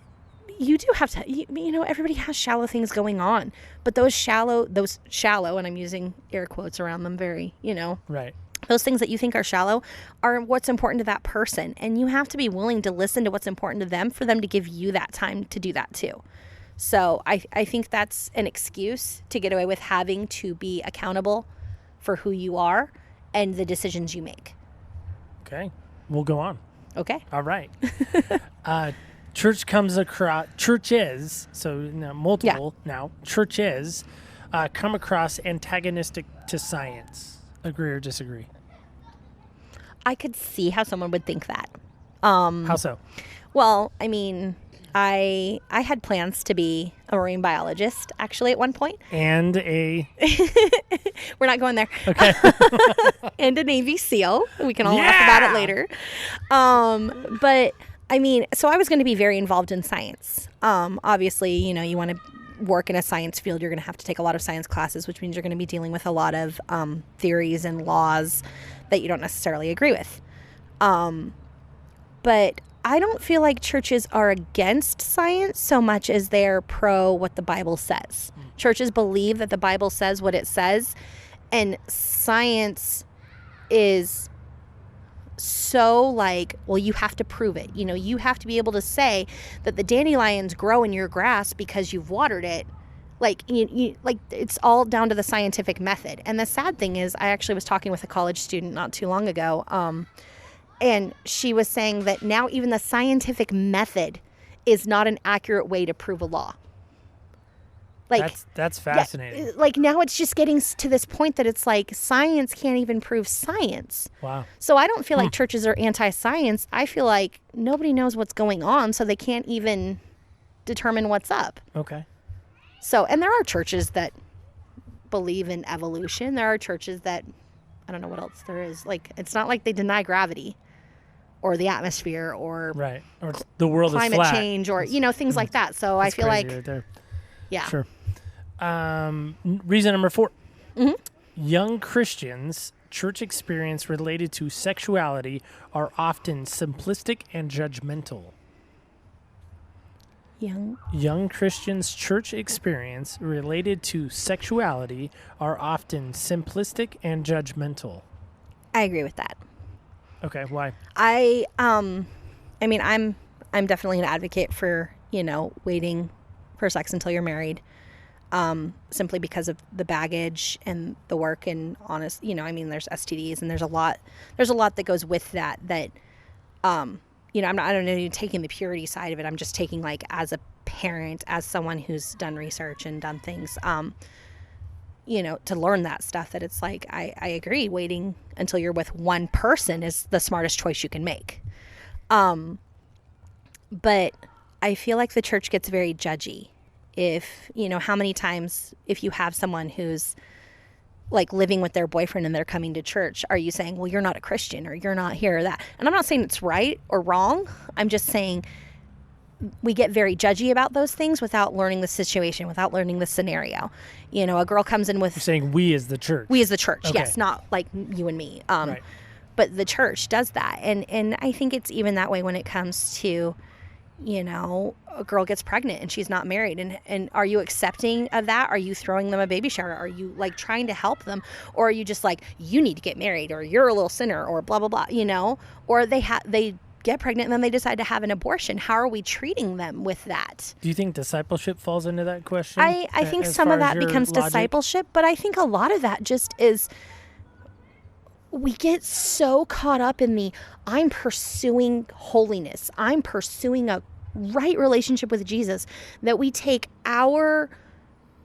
You do have to, everybody has shallow things going on, but those shallow, and I'm using air quotes around them very, Right. Those things that you think are shallow are what's important to that person. And you have to be willing to listen to what's important to them for them to give you that time to do that too. So I think that's an excuse to get away with having to be accountable for who you are and the decisions you make. Okay. We'll go on. Okay. All right. Churches, so multiple now, churches come across antagonistic to science. Agree or disagree? I could see how someone would think that. How so? Well, I had plans to be a marine biologist, actually, at one point. And We're not going there. Okay. And a Navy SEAL. We can all laugh about it later. But, so I was going to be very involved in science. Obviously, you want to work in a science field, you're going to have to take a lot of science classes, which means you're going to be dealing with a lot of theories and laws that you don't necessarily agree with. But I don't feel like churches are against science so much as they're pro what the Bible says. Churches believe that the Bible says what it says, and science is so like, well, you have to prove it. You know, you have to be able to say that the dandelions grow in your grass because you've watered it. Like, like it's all down to the scientific method. And the sad thing is, I actually was talking with a college student not too long ago, and she was saying that now even the scientific method is not an accurate way to prove a law. Like, that's fascinating. Yeah, like now it's just getting to this point that it's like science can't even prove science. Wow. So I don't feel like churches are anti-science. I feel like nobody knows what's going on, so they can't even determine what's up. Okay. So, and there are churches that believe in evolution. There are churches that, I don't know what else there is. Like, it's not like they deny gravity or the atmosphere or right, or the world climate is flat. change or, you know, things like that. So I feel like, right there. yeah. Sure. Reason number 4. Young Christians' church experience related to sexuality are often simplistic and judgmental. Young Christians' church experience related to sexuality are often simplistic and judgmental. I agree with that. Okay, why? I mean, I'm definitely an advocate for, you know, waiting for sex until you're married. Simply because of the baggage and the work and honest, you know, I mean, there's STDs and there's a lot that goes with that, you know, I don't know, taking the purity side of it. I'm just taking like as a parent, as someone who's done research and done things, you know, to learn that stuff, that it's like, I agree, waiting until you're with one person is the smartest choice you can make. But I feel like the church gets very judgy. If, you know, how many times if you have someone who's like living with their boyfriend and they're coming to church, are you saying, well, you're not a Christian or you're not here or that? And I'm not saying it's right or wrong. I'm just saying we get very judgy about those things without learning the situation, without learning the scenario. You know, a girl comes in with... You're saying we as the church. We as the church, okay. Yes, not like you and me. Right. But the church does that. And I think it's even that way when it comes to, you know, a girl gets pregnant and she's not married. And are you accepting of that? Are you throwing them a baby shower? Are you like trying to help them? Or are you just like, you need to get married or you're a little sinner or blah, blah, blah, you know? Or they get pregnant and then they decide to have an abortion. How are we treating them with that? Do you think discipleship falls into that question? I think some of that becomes discipleship, but I think a lot of that just is, we get so caught up in the, I'm pursuing holiness, I'm pursuing a right relationship with Jesus, that we take where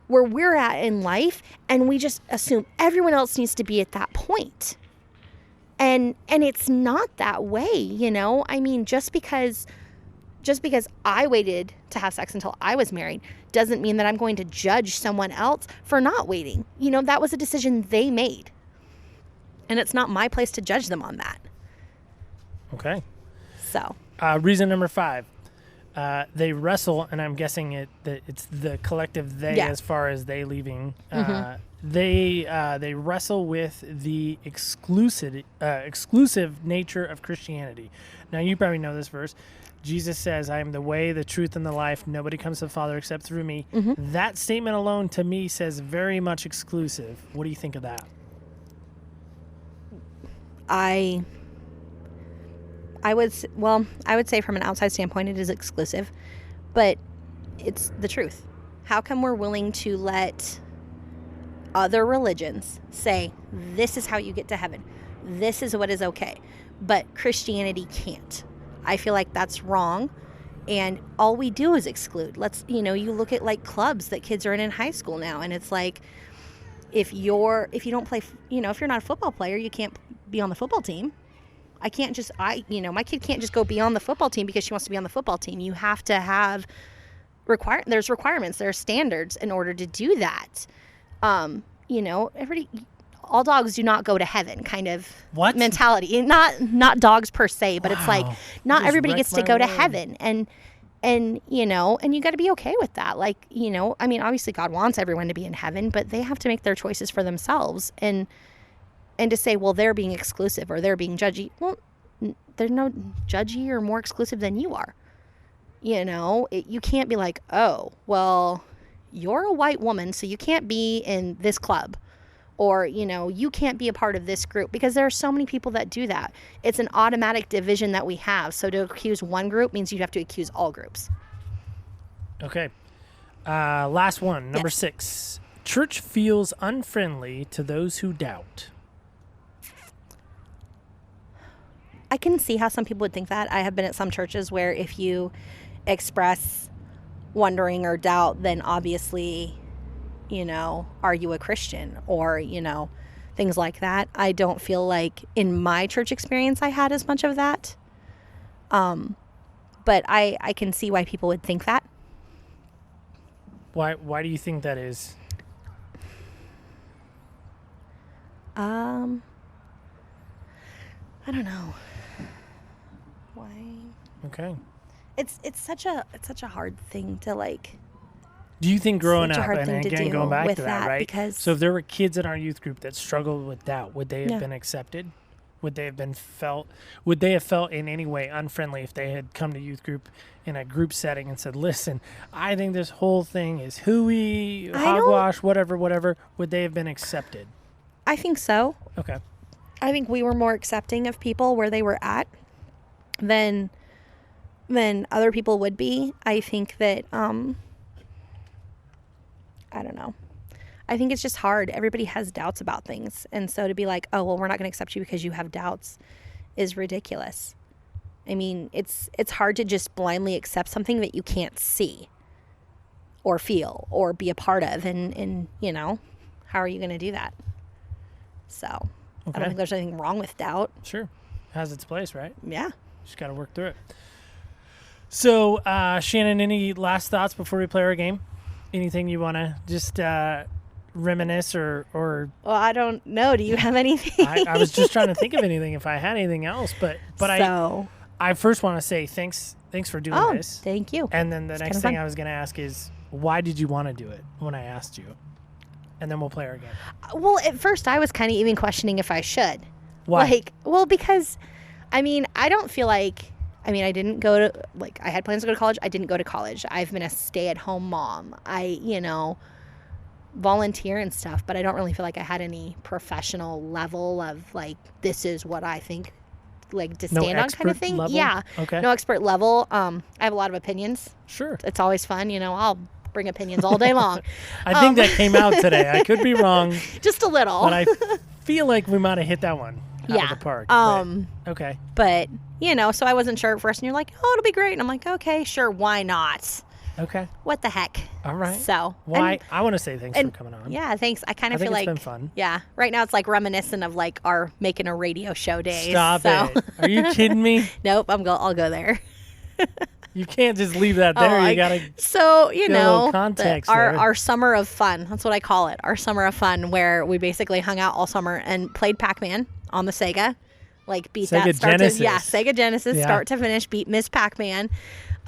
we're at in life and we just assume everyone else needs to be at that point. And it's not that way, you know? I mean, just because I waited to have sex until I was married doesn't mean that I'm going to judge someone else for not waiting. You know, that was a decision they made. And it's not my place to judge them on that. Okay. So. Reason number 5. They wrestle, and I'm guessing it's the collective they, as far as they leaving. They wrestle with the exclusive nature of Christianity. Now, you probably know this verse. Jesus says, I am the way, the truth, and the life. Nobody comes to the Father except through me. That statement alone, to me, says very much exclusive. What do you think of that? I would say from an outside standpoint, it is exclusive, but it's the truth. How come we're willing to let other religions say, this is how you get to heaven, this is what is okay, but Christianity can't? I feel like that's wrong, and all we do is exclude. You look at like clubs that kids are in high school now, and it's like, if you don't play, if you're not a football player, you can't be on the football team. My kid can't just go be on the football team because she wants to be on the football team. You have to have there's requirements, there are standards in order to do that. All dogs do not go to heaven kind of mentality. Not dogs per se, but It's like not everybody gets to go to heaven. And And, and you got to be okay with that. Like, I mean, obviously God wants everyone to be in heaven, but they have to make their choices for themselves. And to say, well, they're being exclusive or they're being judgy. Well, they're no judgy or more exclusive than you are. You can't be like, oh, well, you're a white woman, so you can't be in this club. Or, you can't be a part of this group, because there are so many people that do that. It's an automatic division that we have. So to accuse one group means you have to accuse all groups. Okay. Last one, number Yes. 6. Church feels unfriendly to those who doubt. I can see how some people would think that. I have been at some churches where if you express wondering or doubt, then obviously, are you a Christian? Or, things like that. I don't feel like in my church experience I had as much of that. But I can see why people would think that. Why do you think that is? I don't know. Why? Okay. It's such a hard thing to like. Do you think growing such a up, hard and thing to again, do going back with to that, that, right? because- So if there were kids in our youth group that struggled with doubt, would they have Yeah. been accepted? Would they have felt in any way unfriendly if they had come to youth group in a group setting and said, listen, I think this whole thing is hooey, hogwash, whatever. Would they have been accepted? I think so. Okay. I think we were more accepting of people where they were at than other people would be. I think that I don't know. I think it's just hard. Everybody has doubts about things. And so to be like, oh, well, we're not going to accept you because you have doubts is ridiculous. I mean, it's hard to just blindly accept something that you can't see or feel or be a part of. And how are you going to do that? So I Okay. don't think there's anything wrong with doubt. Sure. It has its place, right? Yeah. Just got to work through it. So, Shannon, any last thoughts before we play our game? Anything you want to just reminisce or Well, I don't know. Do you have anything? I was just trying to think of anything if I had anything else, but So, I first want to say thanks for doing oh, this. thank you. And then the It's next kinda thing fun. I was going to ask is, why did you want to do it when I asked you? And then we'll play our game. Well, at first I was kind of even questioning if I should. Why? Because, I mean, I don't feel like, I didn't go to, I had plans to go to college. I didn't go to college. I've been a stay-at-home mom. I, volunteer and stuff, but I don't really feel like I had any professional level of, this is what I think, to No stand on kind of expert thing. level? Yeah. Okay. No expert level. I have a lot of opinions. Sure. It's always fun. I'll bring opinions all day long. I think that came out today. I could be wrong, Just a little. but I feel like we might have hit that one out Yeah. of the park. Okay. But, so I wasn't sure at first. And you're like, oh, it'll be great. And I'm like, okay, sure. Why not? Okay. What the heck? All right. So. Why? and- I want to say thanks for coming on. Yeah, thanks. I kind I of think feel it's like. been fun. Yeah. Right now it's reminiscent of our making a radio show days. Stop so. it. Are you kidding me? Nope. I'll go there. You can't just leave that there. You got to. So, context our there. our summer of fun. That's what I call it. Our summer of fun, where we basically hung out all summer and played Pac-Man on the Sega. Beat Sega that start Genesis. to Sega Genesis, Yeah. start to finish, beat Miss Pac-Man.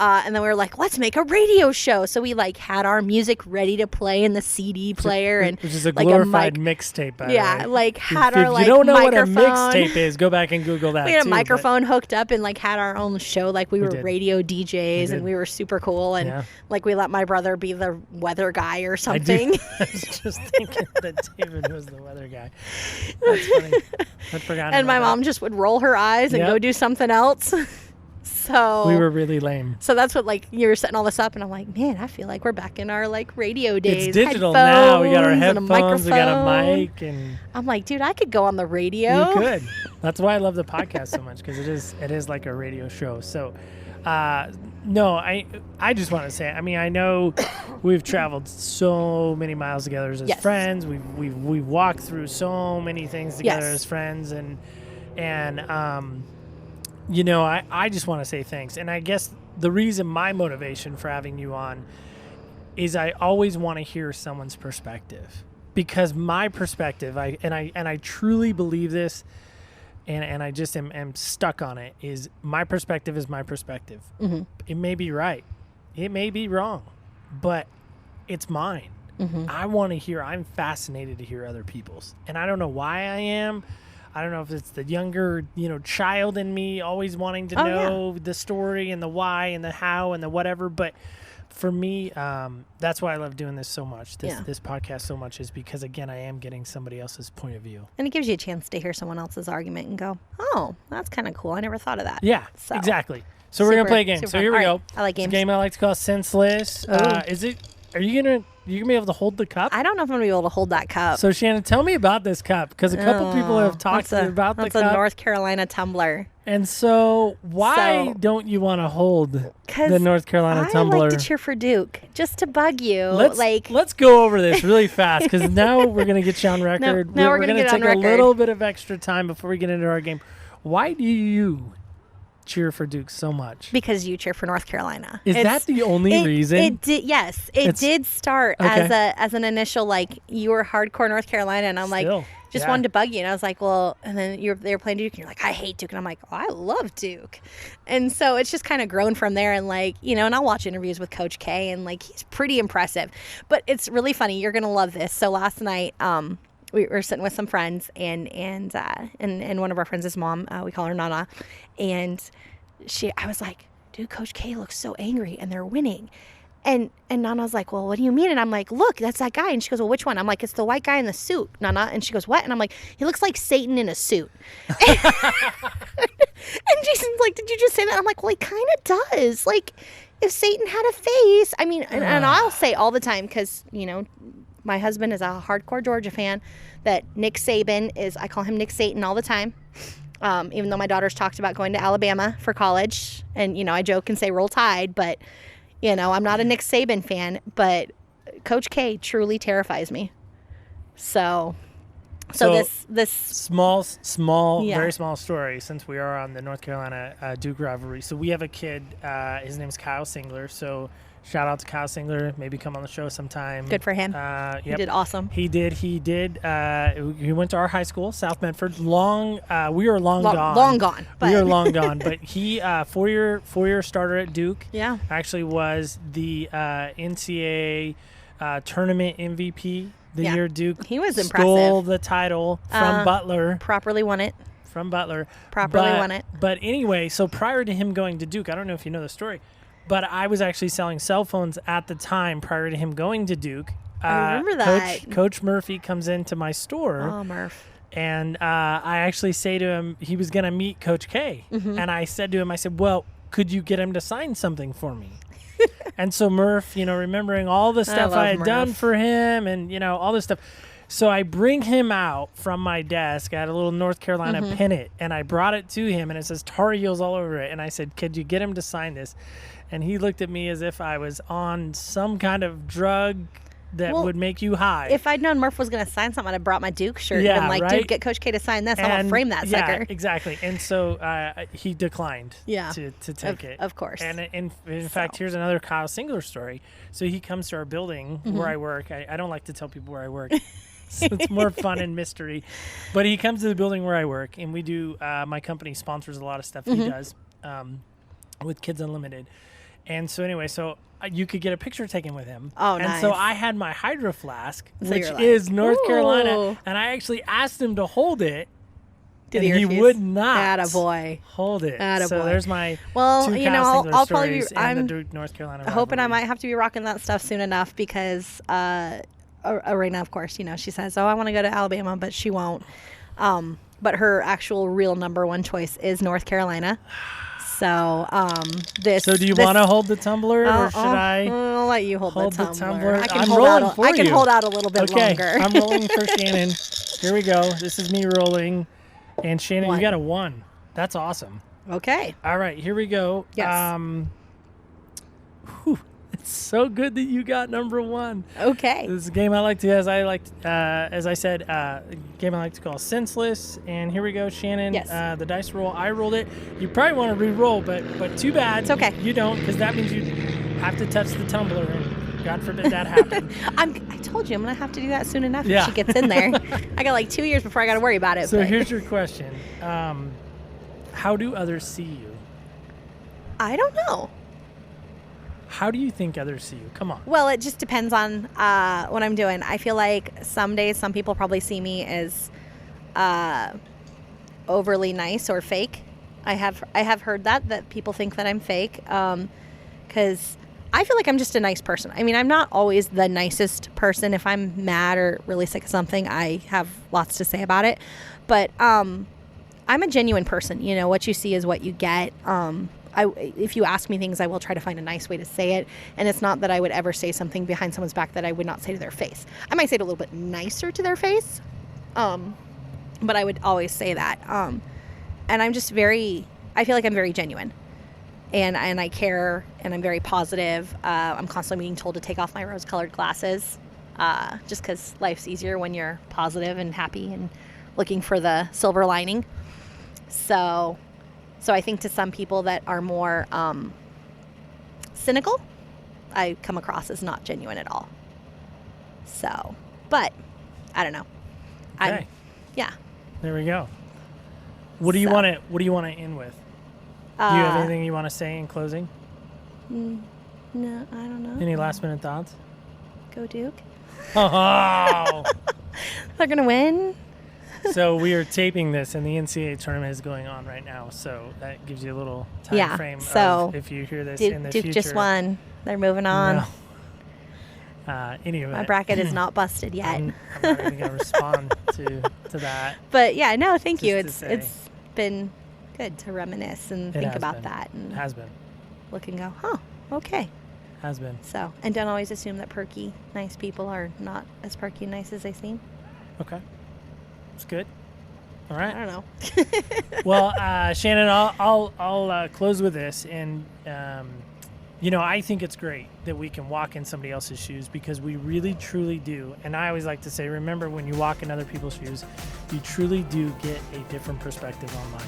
And then we were like, let's make a radio show. So we had our music ready to play in the CD player, and Which is a like glorified mic. mixtape. By the Yeah, way. had if our you don't know microphone. what a mixtape is, go back and Google that. We had a too, but- microphone hooked up and had our own show. We were did. radio DJs, did. and we were super cool. And Yeah. we let my brother be the weather guy or I something. do. I was just thinking that David was the weather guy. That's funny. I'd forgotten. And my about mom just would roll her eyes and Yep. go do something else. So that. We were really lame. So that's what you were setting all this up, and I'm like, man, I feel like we're back in our radio days. It's digital now. We got our Headphones and a headphones. We got a microphone. mic, and I'm like, dude, I could go on the radio. you could. That's why I love the podcast so much, because it is like a radio show. So, no, I just want to say, I know we've traveled so many miles together as Yes. friends. We've walked through so many things together Yes. as friends, and I just want to say thanks. And I guess the reason, my motivation for having you on, is I always want to hear someone's perspective, because my perspective, I truly believe this, and I just am stuck on it, is my perspective is my perspective. Mm-hmm. It may be right, It may be wrong, but it's mine. I want to hear. I'm fascinated to hear other people's, and I don't know why I am. I don't know if it's the younger, child in me always wanting to know the story and the why and the how and the whatever. But for me, that's why I love doing this so much. This podcast so much is because, again, I am getting somebody else's point of view. And it gives you a chance to hear someone else's argument and go, oh, that's kind of cool. I never thought of that. Yeah, exactly. So we're going to play a game. So here we go. I like games. It's a game I like to call Senseless. Are you going to be able to hold the cup? I don't know if I'm going to be able to hold that cup. So, Shannon, tell me about this cup, because a couple people have talked about the cup. That's a North Carolina tumbler. And so, why don't you want to hold the North Carolina tumbler? I like to cheer for Duke, just to bug you. Let's go over this really fast, because now we're going to get you on record. Now we're going to take a little bit of extra time before we get into our game. Why do you cheer for Duke so much? Because you cheer for North Carolina. Is that the only reason? It did. Yes, it did start as an initial, like, you were hardcore North Carolina, and I'm wanted to bug you, and I was like, well, and then they were playing Duke, and you're like, I hate Duke, and I'm like, oh, I love Duke, and so it's just kind of grown from there, and and I'll watch interviews with Coach K, and he's pretty impressive, but it's really funny. You're gonna love this. So last night, we were sitting with some friends, and one of our friends' mom, we call her Nana, and I was like, dude, Coach K looks so angry, and they're winning. And Nana was like, well, what do you mean? And I'm like, look, that's that guy. And she goes, well, which one? I'm like, it's the white guy in the suit, Nana. And she goes, what? And I'm like, he looks like Satan in a suit. And Jason's like, did you just say that? I'm like, well, he kind of does. Like, if Satan had a face, I mean, and I'll say all the time, because, my husband is a hardcore Georgia fan, that Nick Saban is, I call him Nick Satan all the time. Even though my daughter's talked about going to Alabama for college, and, I joke and say Roll Tide, but, I'm not a Nick Saban fan, but Coach K truly terrifies me. So this small, very small story, since we are on the North Carolina Duke rivalry. So we have a kid, his name is Kyle Singler. So shout out to Kyle Singler. Maybe come on the show sometime. Good for him. He did awesome. He did. He went to our high school, South Medford. We were long gone. Long gone. We were long gone. But he, four-year starter at Duke. Yeah. Actually was the NCAA tournament MVP the year Duke. He was stole impressive. the title from Butler. Properly won it. Won it. But anyway, so prior to him going to Duke, I don't know if you know the story, but I was actually selling cell phones at the time prior to him going to Duke. I remember that. Coach Murphy comes into my store. Oh, Murph. And I actually say to him, he was going to meet Coach K. Mm-hmm. And I said to him, well, could you get him to sign something for me? And so Murph, remembering all the stuff I had done for him and, all this stuff. So I bring him out from my desk. I had a little North Carolina pennant, and I brought it to him, and it says Tar Heels all over it. And I said, could you get him to sign this? And he looked at me as if I was on some kind of drug that would make you high. If I'd known Murph was going to sign something, I'd have brought my Duke shirt and been like, dude, get Coach K to sign this. I'm going to frame that sucker. Yeah, exactly. And so he declined to take it. Of course. And in fact, here's another Kyle Singler story. So he comes to our building where I work. I don't like to tell people where I work. So it's more fun and mystery. But he comes to the building where I work, and we do, my company sponsors a lot of stuff he does with Kids Unlimited. And so anyway, you could get a picture taken with him. Oh, nice. And so I had my Hydro Flask, which like, is North Carolina, and I actually asked him to hold it. Did he would not Attaboy. hold it. Attaboy. So there's my two Kyle Singler I'll probably be, I'm the Duke North Carolina rivalry. hoping I might have to be rocking that stuff soon enough, because Arena, of course, she says, I want to go to Alabama, but she won't. But her actual real number one choice is North Carolina. So So do you want to hold the tumbler, or should I? I'll let you hold the tumbler. I can I'm hold rolling out. for I can you. hold out a little bit longer. I'm rolling for Shannon. Here we go. This is me rolling, and Shannon, you got a 1. That's awesome. Okay. All right, here we go. Yes. It's so good that you got number 1. Okay. This is a game I like to, as I said, a game I like to call Senseless. And here we go, Shannon. Yes. The dice roll. I rolled it. You probably want to re-roll, but too bad. It's okay. You don't, because that means you have to touch the tumbler, and God forbid that happen. I told you I'm gonna have to do that soon enough. Yeah. If she gets in there. I got like 2 years before I got to worry about it. So here's your question: how do others see you? I don't know. How do you think others see you? Come on. Well, it just depends on what I'm doing. I feel like some days some people probably see me as overly nice or fake. I have heard that people think that I'm fake because I feel like I'm just a nice person. I mean, I'm not always the nicest person. If I'm mad or really sick of something, I have lots to say about it. But I'm a genuine person. You know, what you see is what you get. If you ask me things, I will try to find a nice way to say it. And it's not that I would ever say something behind someone's back that I would not say to their face. I might say it a little bit nicer to their face, but I would always say that. And I'm just I feel like I'm very genuine. And I care, and I'm very positive. I'm constantly being told to take off my rose-colored glasses just because life's easier when you're positive and happy and looking for the silver lining. So I think to some people that are more cynical, I come across as not genuine at all. So, but I don't know. Okay. Yeah. There we go. What do you want to end with? Do you have anything you want to say in closing? No, I don't know. Any last minute thoughts? Go Duke. Oh. They're going to win. So we are taping this, and the NCAA tournament is going on right now. So that gives you a little time frame of if you hear this in the Duke future. just won. They're moving on. No. Anyway, my bracket is not busted yet. I'm not even going to respond to that. But yeah, no, thank you. Just It's been good to reminisce and think about that. And it has been. Look and go, okay. Has been. So, and don't always assume that perky, nice people are not as perky and nice as they seem. Okay. It's good. All right. I don't know. Well, Shannon, I'll close with this, and I think it's great that we can walk in somebody else's shoes because we really, truly do. And I always like to say, remember, when you walk in other people's shoes, you truly do get a different perspective on life.